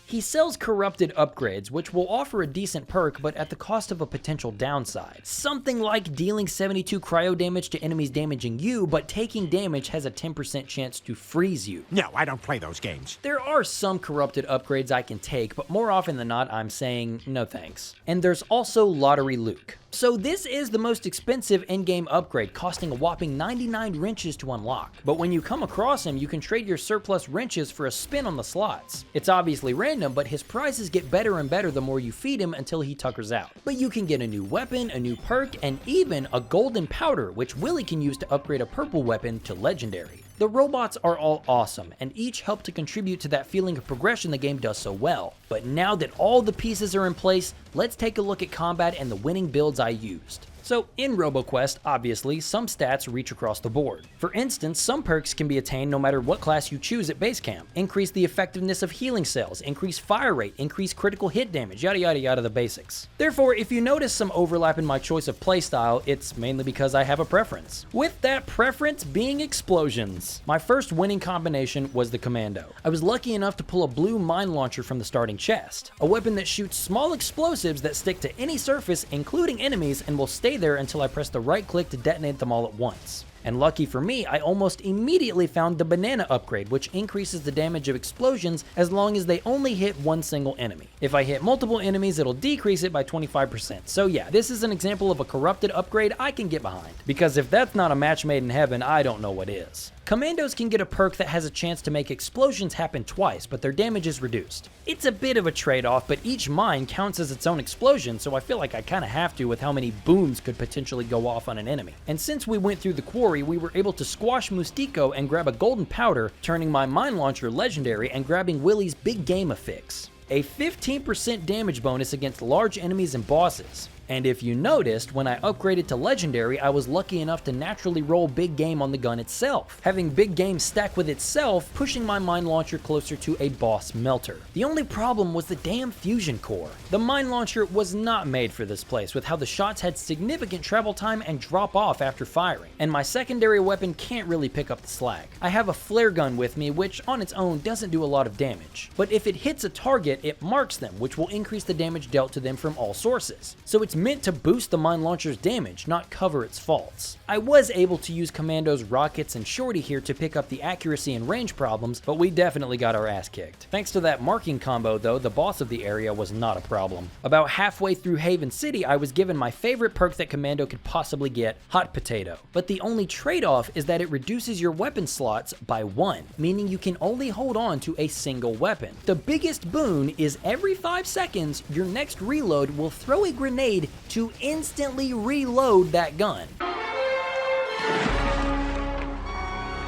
He sells corrupted upgrades, which will offer a decent perk, but at the cost of a potential downside. Something like dealing 72 cryo damage to enemies damaging you, but taking damage has a 10% chance to freeze you. No, I don't play those games. There are some corrupted upgrades I can take, but more often than not, I'm saying no thanks. And there's also Lottery Luke. So this is the most expensive in-game upgrade, costing a whopping 99 wrenches to unlock. But when you come across him, you can trade your surplus wrenches for a spin on the slots. It's obviously random, but his prizes get better and better the more you feed him until he tuckers out. But you can get a new weapon, a new perk, and even a golden powder, which Willy can use to upgrade a purple weapon to legendary. The robots are all awesome, and each help to contribute to that feeling of progression the game does so well. But now that all the pieces are in place, let's take a look at combat and the winning builds I used. So in Roboquest, obviously, some stats reach across the board. For instance, some perks can be attained no matter what class you choose at base camp. Increase the effectiveness of healing cells, increase fire rate, increase critical hit damage, yada yada yada, the basics. Therefore, if you notice some overlap in my choice of playstyle, it's mainly because I have a preference. With that preference being explosions. My first winning combination was the Commando. I was lucky enough to pull a blue mine launcher from the starting chest, a weapon that shoots small explosives that stick to any surface, including enemies, and will stay there until I press the right click to detonate them all at once. And lucky for me, I almost immediately found the banana upgrade, which increases the damage of explosions as long as they only hit one single enemy. If I hit multiple enemies, it'll decrease it by 25%. So yeah, this is an example of a corrupted upgrade I can get behind. Because if that's not a match made in heaven, I don't know what is. Commandos can get a perk that has a chance to make explosions happen twice, but their damage is reduced. It's a bit of a trade-off, but each mine counts as its own explosion, so I feel like I kinda have to with how many booms could potentially go off on an enemy. And since we went through the quarry, we were able to squash Mustico and grab a golden powder, turning my mine launcher legendary and grabbing Willie's big game affix. A 15% damage bonus against large enemies and bosses. And if you noticed, when I upgraded to Legendary, I was lucky enough to naturally roll Big Game on the gun itself, having Big Game stack with itself, pushing my mine launcher closer to a boss melter. The only problem was the damn fusion core. The mine launcher was not made for this place, with how the shots had significant travel time and drop off after firing, and my secondary weapon can't really pick up the slack. I have a flare gun with me, which on its own doesn't do a lot of damage, but if it hits a target, it marks them, which will increase the damage dealt to them from all sources. So it's meant to boost the mine launcher's damage, not cover its faults. I was able to use Commando's rockets and Shorty here to pick up the accuracy and range problems, but we definitely got our ass kicked. Thanks to that marking combo though, the boss of the area was not a problem. About halfway through Haven City, I was given my favorite perk that Commando could possibly get, Hot Potato. But the only trade-off is that it reduces your weapon slots by 1, meaning you can only hold on to a single weapon. The biggest boon is every 5 seconds, your next reload will throw a grenade to instantly reload that gun.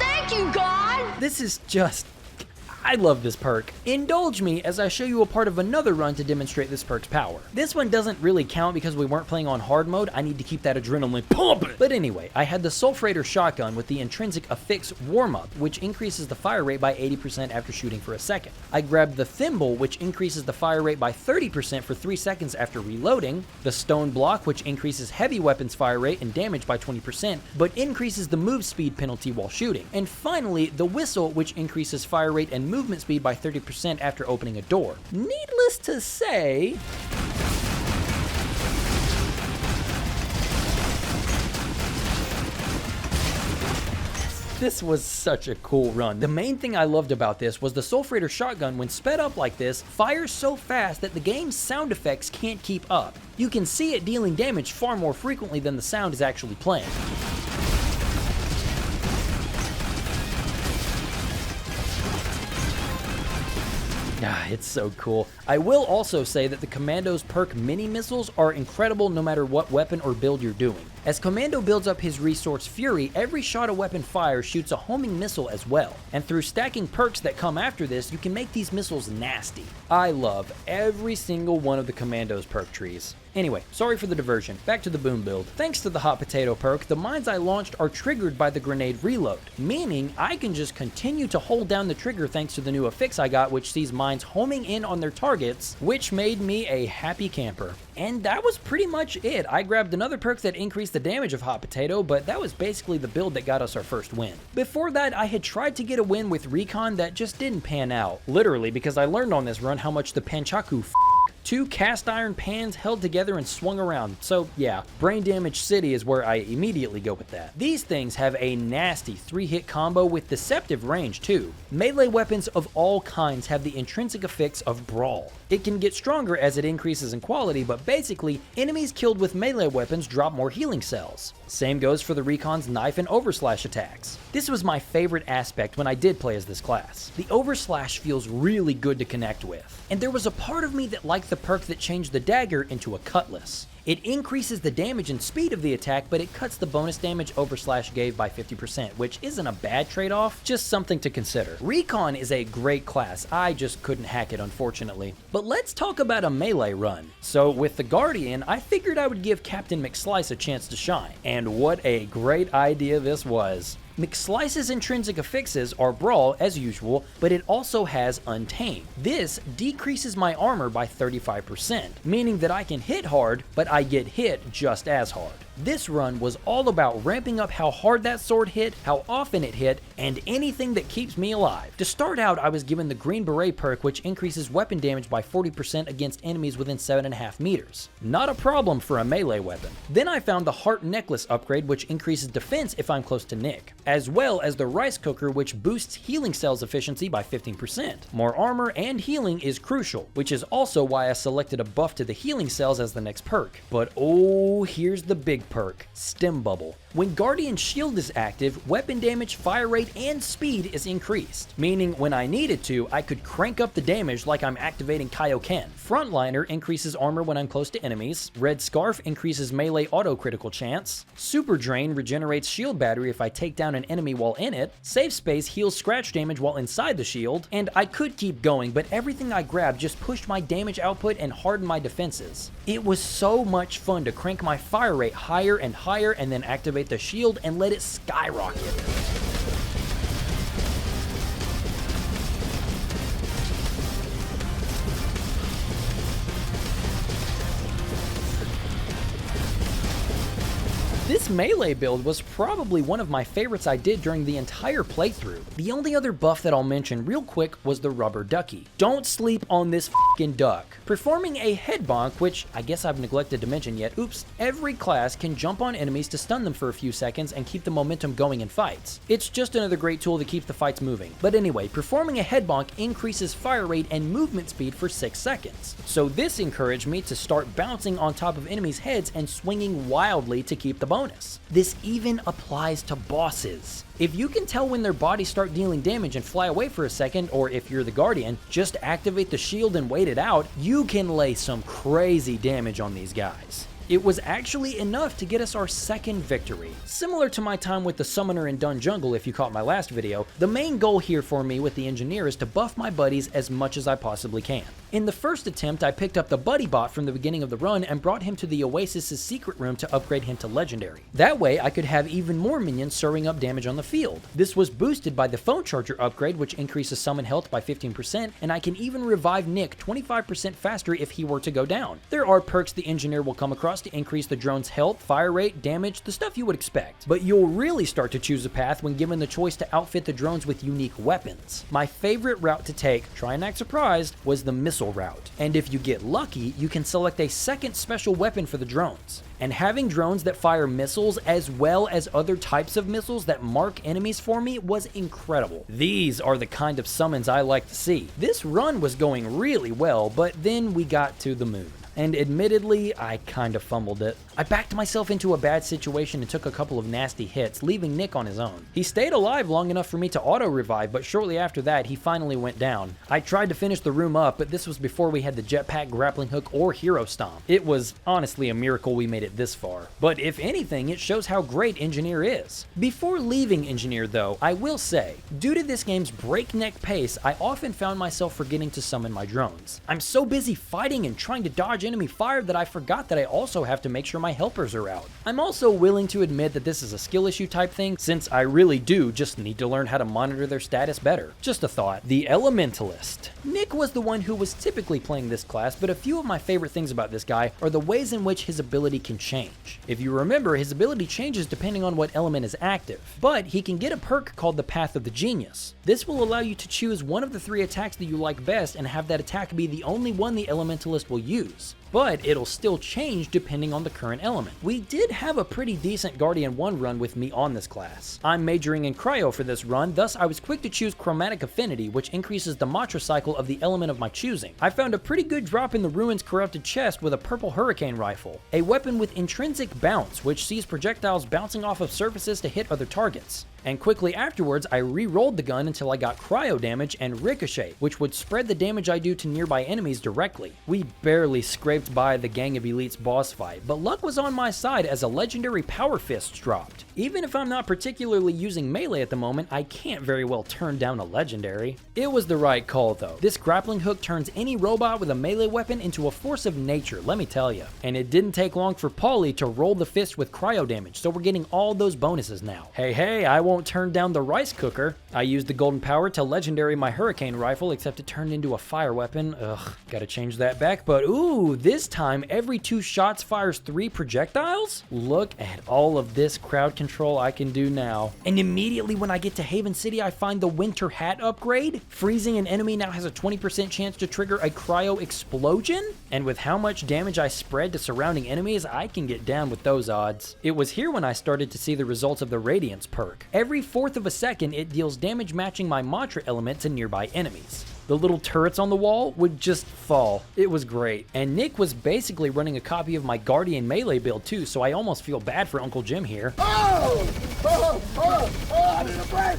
Thank you, God! This is just... I love this perk. Indulge me as I show you a part of another run to demonstrate this perk's power. This one doesn't really count because we weren't playing on hard mode. I need to keep that adrenaline pumping. But anyway, I had the Sulfrator shotgun with the intrinsic affix warm-up, which increases the fire rate by 80% after shooting for a second. I grabbed the Thimble, which increases the fire rate by 30% for 3 seconds after reloading, the Stone Block, which increases heavy weapons fire rate and damage by 20%, but increases the move speed penalty while shooting, and finally the Whistle, which increases fire rate and movement speed by 30% after opening a door. Needless to say, this was such a cool run. The main thing I loved about this was the Sulfrator shotgun, when sped up like this, fires so fast that the game's sound effects can't keep up. You can see it dealing damage far more frequently than the sound is actually playing. Ah, it's so cool. I will also say that the Commando's perk mini missiles are incredible no matter what weapon or build you're doing. As Commando builds up his resource Fury, every shot a weapon fires shoots a homing missile as well. And through stacking perks that come after this, you can make these missiles nasty. I love every single one of the Commando's perk trees. Anyway, sorry for the diversion, back to the boom build. Thanks to the Hot Potato perk, the mines I launched are triggered by the grenade reload, meaning I can just continue to hold down the trigger thanks to the new affix I got, which sees mines homing in on their targets, which made me a happy camper. And that was pretty much it. I grabbed another perk that increased the damage of Hot Potato, but that was basically the build that got us our first win. Before that, I had tried to get a win with Recon that just didn't pan out, literally because I learned on this run how much the Panchaku 2 cast iron pans held together and swung around, so yeah, Brain Damage City is where I immediately go with that. These things have a nasty 3-hit combo with deceptive range too. Melee weapons of all kinds have the intrinsic affix of Brawl. It can get stronger as it increases in quality, but basically, enemies killed with melee weapons drop more healing cells. Same goes for the Recon's knife and overslash attacks. This was my favorite aspect when I did play as this class. The overslash feels really good to connect with, and there was a part of me that liked the perk that changed the dagger into a cutlass. It increases the damage and speed of the attack, but it cuts the bonus damage over /gave by 50%, which isn't a bad trade-off, just something to consider. Recon is a great class, I just couldn't hack it unfortunately. But let's talk about a melee run. So with the Guardian, I figured I would give Captain McSlice a chance to shine, and what a great idea this was. McSlice's intrinsic affixes are Brawl as usual, but it also has Untamed. This decreases my armor by 35%, meaning that I can hit hard, but I get hit just as hard. This run was all about ramping up how hard that sword hit, how often it hit, and anything that keeps me alive. To start out, I was given the Green Beret perk, which increases weapon damage by 40% against enemies within 7.5 meters. Not a problem for a melee weapon. Then I found the Heart Necklace upgrade, which increases defense if I'm close to Nick, as well as the Rice Cooker, which boosts healing cells efficiency by 15%. More armor and healing is crucial, which is also why I selected a buff to the healing cells as the next perk. But oh, here's the big perk, Stim Bubble. When Guardian Shield is active, weapon damage, fire rate, and speed is increased, meaning when I needed to, I could crank up the damage like I'm activating Kaioken. Frontliner increases armor when I'm close to enemies, Red Scarf increases melee auto critical chance, Super Drain regenerates shield battery if I take down an enemy while in it, Safe Space heals scratch damage while inside the shield, and I could keep going, but everything I grabbed just pushed my damage output and hardened my defenses. It was so much fun to crank my fire rate higher and higher and then activate the shield and let it skyrocket. This melee build was probably one of my favorites I did during the entire playthrough. The only other buff that I'll mention real quick was the Rubber Ducky. Don't sleep on this f***ing duck. Performing a head bonk, which I guess I've neglected to mention yet, oops, every class can jump on enemies to stun them for a few seconds and keep the momentum going in fights. It's just another great tool to keep the fights moving. But anyway, performing a head bonk increases fire rate and movement speed for 6 seconds. So this encouraged me to start bouncing on top of enemies' heads and swinging wildly to keep the bonus. This even applies to bosses. If you can tell when their bodies start dealing damage and fly away for a second, or if you're the Guardian, just activate the shield and wait it out, you can lay some crazy damage on these guys. It was actually enough to get us our second victory. Similar to my time with the Summoner in Dun Jungle if you caught my last video, the main goal here for me with the Engineer is to buff my buddies as much as I possibly can. In the first attempt, I picked up the Buddy Bot from the beginning of the run and brought him to the Oasis's secret room to upgrade him to Legendary. That way, I could have even more minions serving up damage on the field. This was boosted by the Phone Charger upgrade, which increases summon health by 15%, and I can even revive Nick 25% faster if he were to go down. There are perks the Engineer will come across to increase the drone's health, fire rate, damage, the stuff you would expect. But you'll really start to choose a path when given the choice to outfit the drones with unique weapons. My favorite route to take, try and act surprised, was the missile route. And if you get lucky, you can select a second special weapon for the drones. And having drones that fire missiles as well as other types of missiles that mark enemies for me was incredible. These are the kind of summons I like to see. This run was going really well, but then we got to the moon. And admittedly, I kind of fumbled it. I backed myself into a bad situation and took a couple of nasty hits, leaving Nick on his own. He stayed alive long enough for me to auto-revive, but shortly after that, he finally went down. I tried to finish the room up, but this was before we had the jetpack, grappling hook, or hero stomp. It was honestly a miracle we made it this far. But if anything, it shows how great Engineer is. Before leaving Engineer though, I will say, due to this game's breakneck pace, I often found myself forgetting to summon my drones. I'm so busy fighting and trying to dodge enemy fire that I forgot that I also have to make sure my helpers are out. I'm also willing to admit that this is a skill issue type thing, since I really do just need to learn how to monitor their status better. Just a thought. The Elementalist. Nick was the one who was typically playing this class, but a few of my favorite things about this guy are the ways in which his ability can change. If you remember, his ability changes depending on what element is active, but he can get a perk called the Path of the Genius. This will allow you to choose one of the 3 attacks that you like best and have that attack be the only one the Elementalist will use. But it'll still change depending on the current element. We did have a pretty decent Guardian 1 run with me on this class. I'm majoring in Cryo for this run, thus I was quick to choose Chromatic Affinity, which increases the Matra cycle of the element of my choosing. I found a pretty good drop in the Ruins Corrupted chest with a purple Hurricane Rifle, a weapon with intrinsic bounce, which sees projectiles bouncing off of surfaces to hit other targets. And quickly afterwards, I re-rolled the gun until I got Cryo damage and Ricochet, which would spread the damage I do to nearby enemies directly. We barely scraped scraped by the Gang of Elites boss fight, but luck was on my side as a legendary Power Fist dropped. Even if I'm not particularly using melee at the moment, I can't very well turn down a legendary. It was the right call though. This grappling hook turns any robot with a melee weapon into a force of nature, let me tell you. And it didn't take long for Paulie to roll the fist with cryo damage, so we're getting all those bonuses now. Hey, I won't turn down the rice cooker. I used the golden power to legendary my hurricane rifle, except it turned into a fire weapon. Ugh, gotta change that back, but ooh, this time every 2 shots fires 3 projectiles? Look at all of this crowd control I can do now. And immediately when I get to Haven City, I find the winter hat upgrade. Freezing an enemy now has a 20% chance to trigger a cryo explosion. And with how much damage I spread to surrounding enemies, I can get down with those odds. It was here when I started to see the results of the Radiance perk. Every 1/4 of a second, it deals damage matching my mantra element to nearby enemies. The little turrets on the wall would just fall. It was great. And Nick was basically running a copy of my Guardian melee build too, so I almost feel bad for Uncle Jim here. I need a break!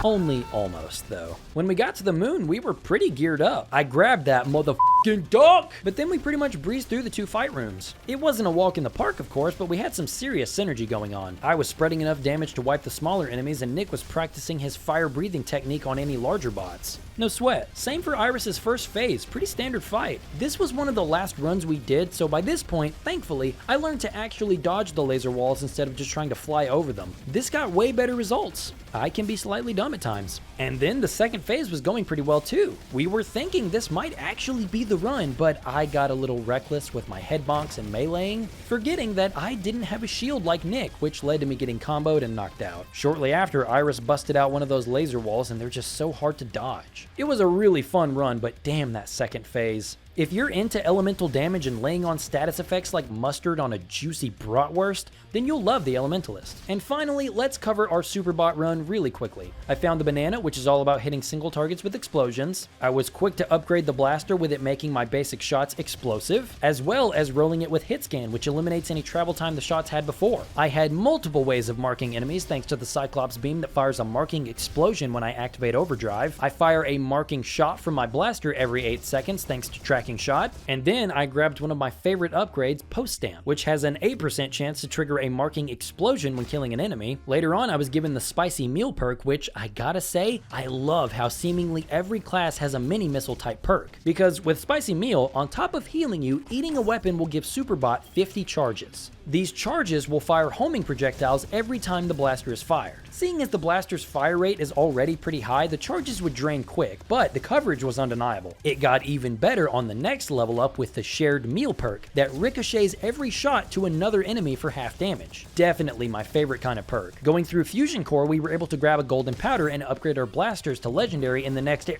Only almost, though. When we got to the moon, we were pretty geared up. I grabbed that motherfucking duck! But then we pretty much breezed through the 2 fight rooms. It wasn't a walk in the park, of course, but we had some serious synergy going on. I was spreading enough damage to wipe the smaller enemies, and Nick was practicing his fire breathing technique on any larger bots. No sweat. Same for Iris's first phase, pretty standard fight. This was one of the last runs we did, so by this point, thankfully, I learned to actually dodge the laser walls instead of just trying to fly over them. This got way better results. I can be slightly dumb at times. And then the second phase was going pretty well too. We were thinking this might actually be the run, but I got a little reckless with my head bonks and meleeing, forgetting that I didn't have a shield like Nick, which led to me getting comboed and knocked out. Shortly after, Iris busted out one of those laser walls and they're just so hard to dodge. It was a really fun run, but damn that second phase. If you're into elemental damage and laying on status effects like mustard on a juicy bratwurst, then you'll love the Elementalist. And finally, let's cover our Superbot run really quickly. I found the banana, which is all about hitting single targets with explosions. I was quick to upgrade the blaster with it making my basic shots explosive, as well as rolling it with hit scan, which eliminates any travel time the shots had before. I had multiple ways of marking enemies thanks to the Cyclops beam that fires a marking explosion when I activate overdrive. I fire a marking shot from my blaster every 8 seconds thanks to tracking shot, and then I grabbed one of my favorite upgrades, Post Stamp, which has an 8% chance to trigger a marking explosion when killing an enemy. Later on, I was given the Spicy Meal perk, which I gotta say, I love how seemingly every class has a mini missile type perk, because with Spicy Meal, on top of healing you, eating a weapon will give Superbot 50 charges. These charges will fire homing projectiles every time the blaster is fired. Seeing as the blaster's fire rate is already pretty high, the charges would drain quick, but the coverage was undeniable. It got even better on the next level up with the Shared Meal perk that ricochets every shot to another enemy for half damage. Definitely my favorite kind of perk. Going through Fusion Core, we were able to grab a golden powder and upgrade our blasters to legendary in the next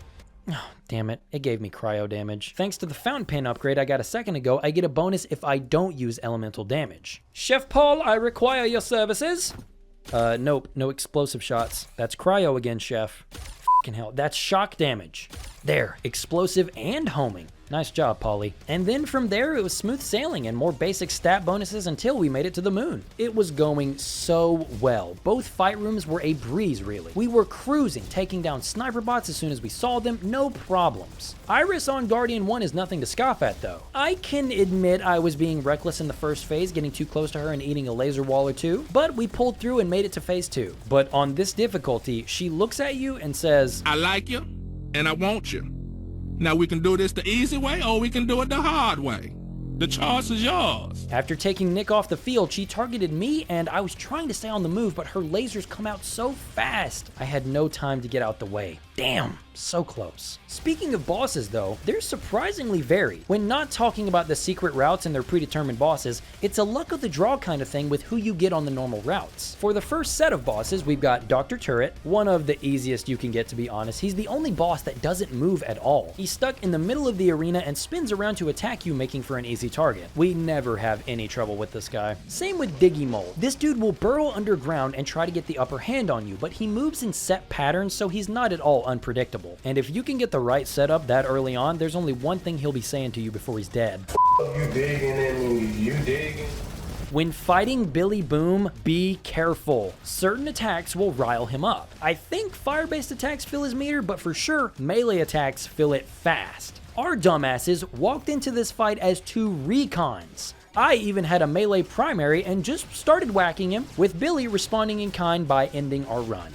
Oh, damn it. It gave me cryo damage. Thanks to the fountain pen upgrade I got a second ago, I get a bonus if I don't use elemental damage. Chef Paul, I require your services. Nope, no explosive shots. That's cryo again, Chef. F***ing hell, that's shock damage. There, explosive and homing. Nice job, Paulie. And then from there, it was smooth sailing and more basic stat bonuses until we made it to the moon. It was going so well. Both fight rooms were a breeze, really. We were cruising, taking down sniper bots as soon as we saw them, no problems. Iris on Guardian 1 is nothing to scoff at, though. I can admit I was being reckless in the first phase, getting too close to her and eating a laser wall or two, but we pulled through and made it to phase 2. But on this difficulty, she looks at you and says, I like you, and I want you. Now we can do this the easy way, or we can do it the hard way. The choice is yours. After taking Nick off the field, she targeted me, and I was trying to stay on the move, but her lasers come out so fast. I had no time to get out the way. Damn, so close. Speaking of bosses though, they're surprisingly varied. When not talking about the secret routes and their predetermined bosses, it's a luck of the draw kind of thing with who you get on the normal routes. For the first set of bosses, we've got Dr. Turret, one of the easiest you can get, to be honest. He's the only boss that doesn't move at all. He's stuck in the middle of the arena and spins around to attack you, making for an easy target. We never have any trouble with this guy. Same with Diggy Mole. This dude will burrow underground and try to get the upper hand on you, but he moves in set patterns, so he's not at all unpredictable. And if you can get the right setup that early on, there's only one thing he'll be saying to you before he's dead. You digging and you digging? When fighting Billy Boom, be careful. Certain attacks will rile him up. I think fire-based attacks fill his meter, but for sure, melee attacks fill it fast. Our dumbasses walked into this fight as 2 recons. I even had a melee primary and just started whacking him, with Billy responding in kind by ending our run.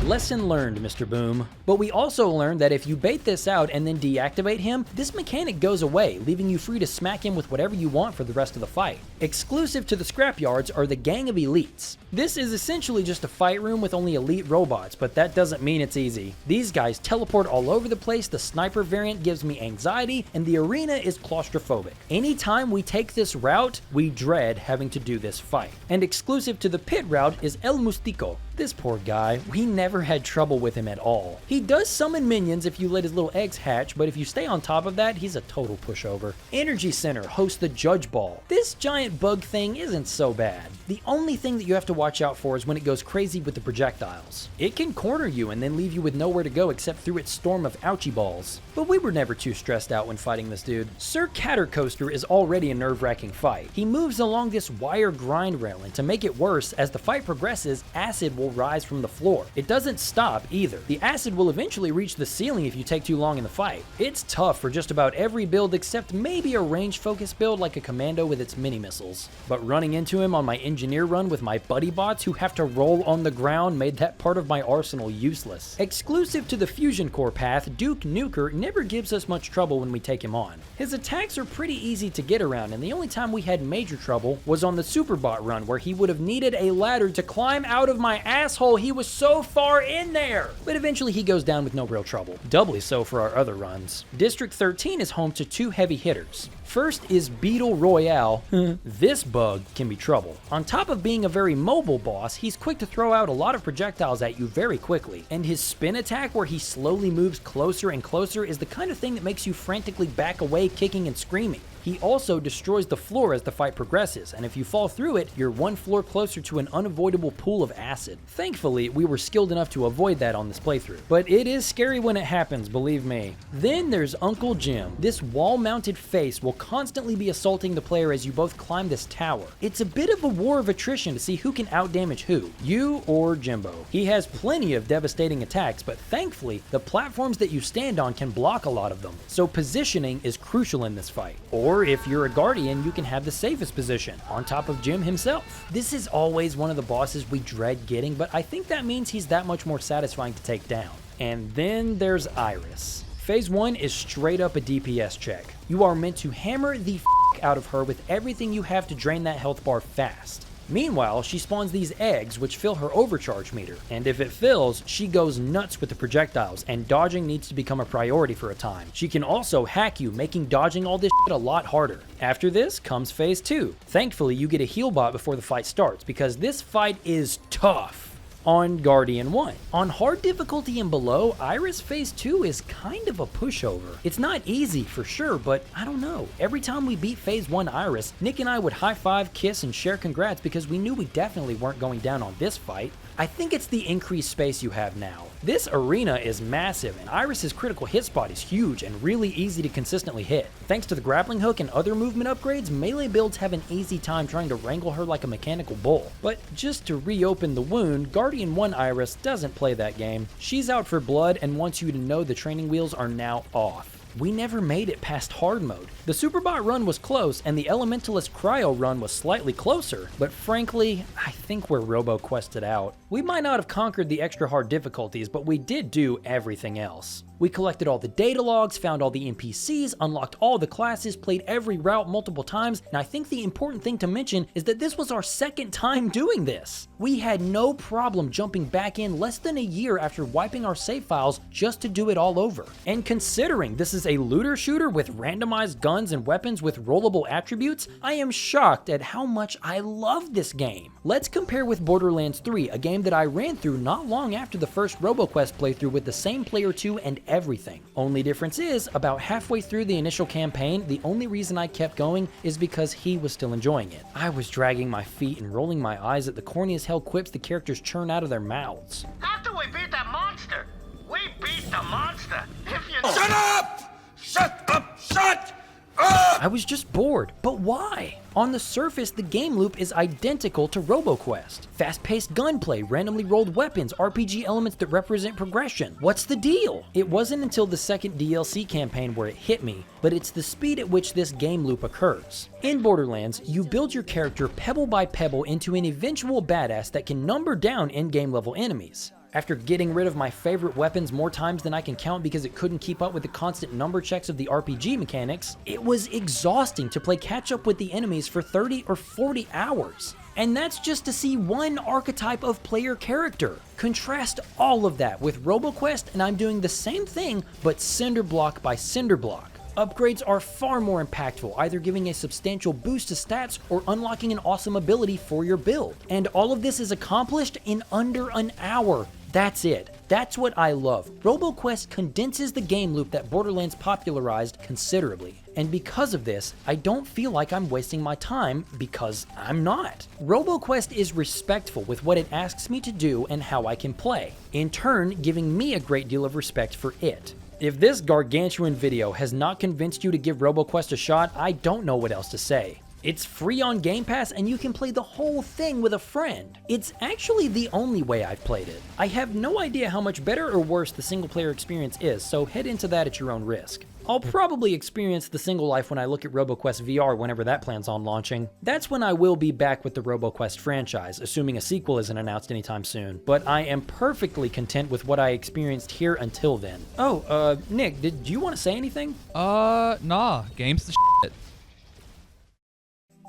Lesson learned, Mr. Boom. But we also learned that if you bait this out and then deactivate him, this mechanic goes away, leaving you free to smack him with whatever you want for the rest of the fight. Exclusive to the scrapyards are the Gang of Elites. This is essentially just a fight room with only elite robots, but that doesn't mean it's easy. These guys teleport all over the place, the sniper variant gives me anxiety, and the arena is claustrophobic. Anytime we take this route, we dread having to do this fight. And exclusive to the pit route is El Mustico. This poor guy, we never had trouble with him at all. He does summon minions if you let his little eggs hatch, but if you stay on top of that, he's a total pushover. Energy Center hosts the Judge Ball. This giant bug thing isn't so bad. The only thing that you have to watch out for is when it goes crazy with the projectiles. It can corner you and then leave you with nowhere to go except through its storm of ouchie balls. But we were never too stressed out when fighting this dude. Sir Cattercoaster is already a nerve-wracking fight. He moves along this wire grind rail, and to make it worse, as the fight progresses, acid will rise from the floor. It doesn't stop either. The acid will eventually reach the ceiling if you take too long in the fight. It's tough for just about every build except maybe a range-focused build like a commando with its mini-missiles. But running into him on my engineer run with my buddy bots who have to roll on the ground made that part of my arsenal useless. Exclusive to the Fusion Core path, Duke Nuker never gives us much trouble when we take him on. His attacks are pretty easy to get around, and the only time we had major trouble was on the Superbot run where he would have needed a ladder to climb out of my asshole. He was so far in there! But eventually he goes down with no real trouble. Doubly so for our other runs. District 13 is home to 2 heavy hitters. First is Beetle Royale. This bug can be trouble. On top of being a very mobile boss, he's quick to throw out a lot of projectiles at you very quickly, and his spin attack where he slowly moves closer and closer is the kind of thing that makes you frantically back away, kicking and screaming. He also destroys the floor as the fight progresses, and if you fall through it, you're one floor closer to an unavoidable pool of acid. Thankfully, we were skilled enough to avoid that on this playthrough, but it is scary when it happens, believe me. Then there's Uncle Jim. This wall-mounted face will constantly be assaulting the player as you both climb this tower. It's a bit of a war of attrition to see who can outdamage who, you or Jimbo. He has plenty of devastating attacks, but thankfully, the platforms that you stand on can block a lot of them, so positioning is crucial in this fight. Or if you're a Guardian, you can have the safest position, on top of Jim himself. This is always one of the bosses we dread getting, but I think that means he's that much more satisfying to take down. And then there's Iris. Phase 1 is straight up a DPS check. You are meant to hammer the out of her with everything you have to drain that health bar fast. Meanwhile, she spawns these eggs which fill her overcharge meter, and if it fills, she goes nuts with the projectiles, and dodging needs to become a priority for a time. She can also hack you, making dodging all this shit a lot harder. After this comes phase 2. Thankfully, you get a heal bot before the fight starts, because this fight is tough. On Guardian 1. On hard difficulty and below, Iris Phase 2 is kind of a pushover. It's not easy for sure, but I don't know. Every time we beat Phase 1 Iris, Nick and I would high five, kiss, and share congrats because we knew we definitely weren't going down on this fight. I think it's the increased space you have now. This arena is massive, and Iris's critical hit spot is huge and really easy to consistently hit. Thanks to the grappling hook and other movement upgrades, melee builds have an easy time trying to wrangle her like a mechanical bull. But just to reopen the wound, Guardian 1 Iris doesn't play that game. She's out for blood and wants you to know the training wheels are now off. We never made it past hard mode. The Superbot run was close, and the Elementalist Cryo run was slightly closer, but frankly, I think we're Roboquested out. We might not have conquered the extra hard difficulties, but we did do everything else. We collected all the data logs, found all the NPCs, unlocked all the classes, played every route multiple times, and I think the important thing to mention is that this was our second time doing this. We had no problem jumping back in less than a year after wiping our save files just to do it all over. And considering this is a looter shooter with randomized guns and weapons with rollable attributes, I am shocked at how much I love this game. Let's compare with Borderlands 3, a game that I ran through not long after the first Roboquest playthrough with the same player 2 and everything. Only difference is, about halfway through the initial campaign, the only reason I kept going is because he was still enjoying it. I was dragging my feet and rolling my eyes at the corny as hell quips the characters churn out of their mouths. After we beat that monster, we beat the monster. If you Shut up! Shut up! Shut up! I was just bored, but why? On the surface, the game loop is identical to Roboquest. Fast-paced gunplay, randomly rolled weapons, RPG elements that represent progression. What's the deal? It wasn't until the second DLC campaign where it hit me, but it's the speed at which this game loop occurs. In Borderlands, you build your character pebble by pebble into an eventual badass that can number down in-game level enemies. After getting rid of my favorite weapons more times than I can count because it couldn't keep up with the constant number checks of the RPG mechanics, it was exhausting to play catch up with the enemies for 30 or 40 hours. And that's just to see one archetype of player character. Contrast all of that with Roboquest and I'm doing the same thing, but cinder block by cinder block. Upgrades are far more impactful, either giving a substantial boost to stats or unlocking an awesome ability for your build. And all of this is accomplished in under an hour. That's it. That's what I love. Roboquest condenses the game loop that Borderlands popularized considerably. And because of this, I don't feel like I'm wasting my time, because I'm not. Roboquest is respectful with what it asks me to do and how I can play, in turn giving me a great deal of respect for it. If this gargantuan video has not convinced you to give Roboquest a shot, I don't know what else to say. It's free on Game Pass and you can play the whole thing with a friend. It's actually the only way I've played it. I have no idea how much better or worse the single player experience is, so head into that at your own risk. I'll probably experience the single life when I look at Roboquest VR whenever that plans on launching. That's when I will be back with the Roboquest franchise, assuming a sequel isn't announced anytime soon. But I am perfectly content with what I experienced here until then. Oh, Nick, did you want to say anything? Nah, game's the shit.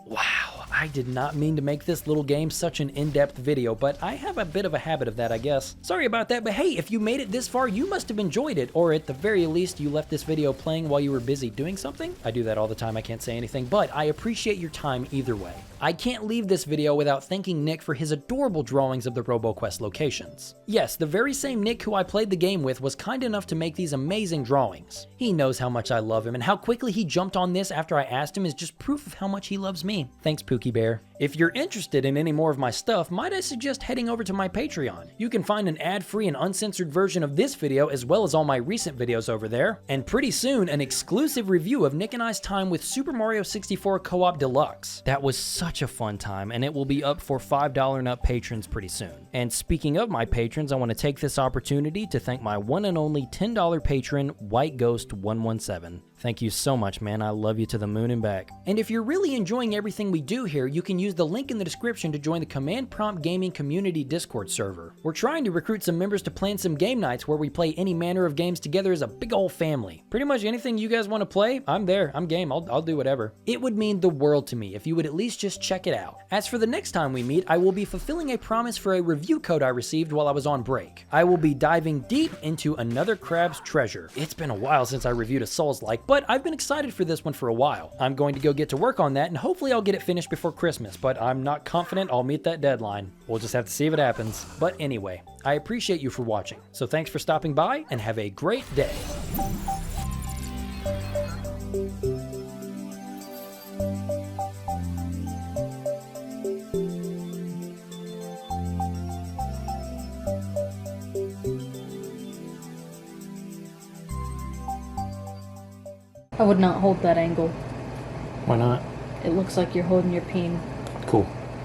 Wow, I did not mean to make this little game such an in-depth video, but I have a bit of a habit of that, I guess. Sorry about that, but hey, if you made it this far, you must have enjoyed it, or at the very least, you left this video playing while you were busy doing something. I do that all the time, I can't say anything, but I appreciate your time either way. I can't leave this video without thanking Nick for his adorable drawings of the Roboquest locations. Yes, the very same Nick who I played the game with was kind enough to make these amazing drawings. He knows how much I love him, and how quickly he jumped on this after I asked him is just proof of how much he loves me. Thanks, Pookie Bear. If you're interested in any more of my stuff, might I suggest heading over to my Patreon. You can find an ad-free and uncensored version of this video as well as all my recent videos over there, and pretty soon an exclusive review of Nick and I's time with Super Mario 64 Co-op Deluxe. That was such a fun time, and it will be up for $5 and up patrons pretty soon. And speaking of my patrons, I want to take this opportunity to thank my one and only $10 patron, White Ghost 117. Thank you so much, man. I love you to the moon and back. And if you're really enjoying everything we do here, you can use the link in the description to join the Command Prompt Gaming Community Discord server. We're trying to recruit some members to plan some game nights where we play any manner of games together as a big old family. Pretty much anything you guys want to play, I'm there. I'm game. I'll do whatever. It would mean the world to me if you would at least just check it out. As for the next time we meet, I will be fulfilling a promise for a review code I received while I was on break. I will be diving deep into another Crab's Treasure. It's been a while since I reviewed a Souls-like, but I've been excited for this one for a while. I'm going to go get to work on that and hopefully I'll get it finished before Christmas, but I'm not confident I'll meet that deadline. We'll just have to see if it happens. But anyway, I appreciate you for watching. So thanks for stopping by and have a great day. I would not hold that angle. Why not? It looks like you're holding your peen.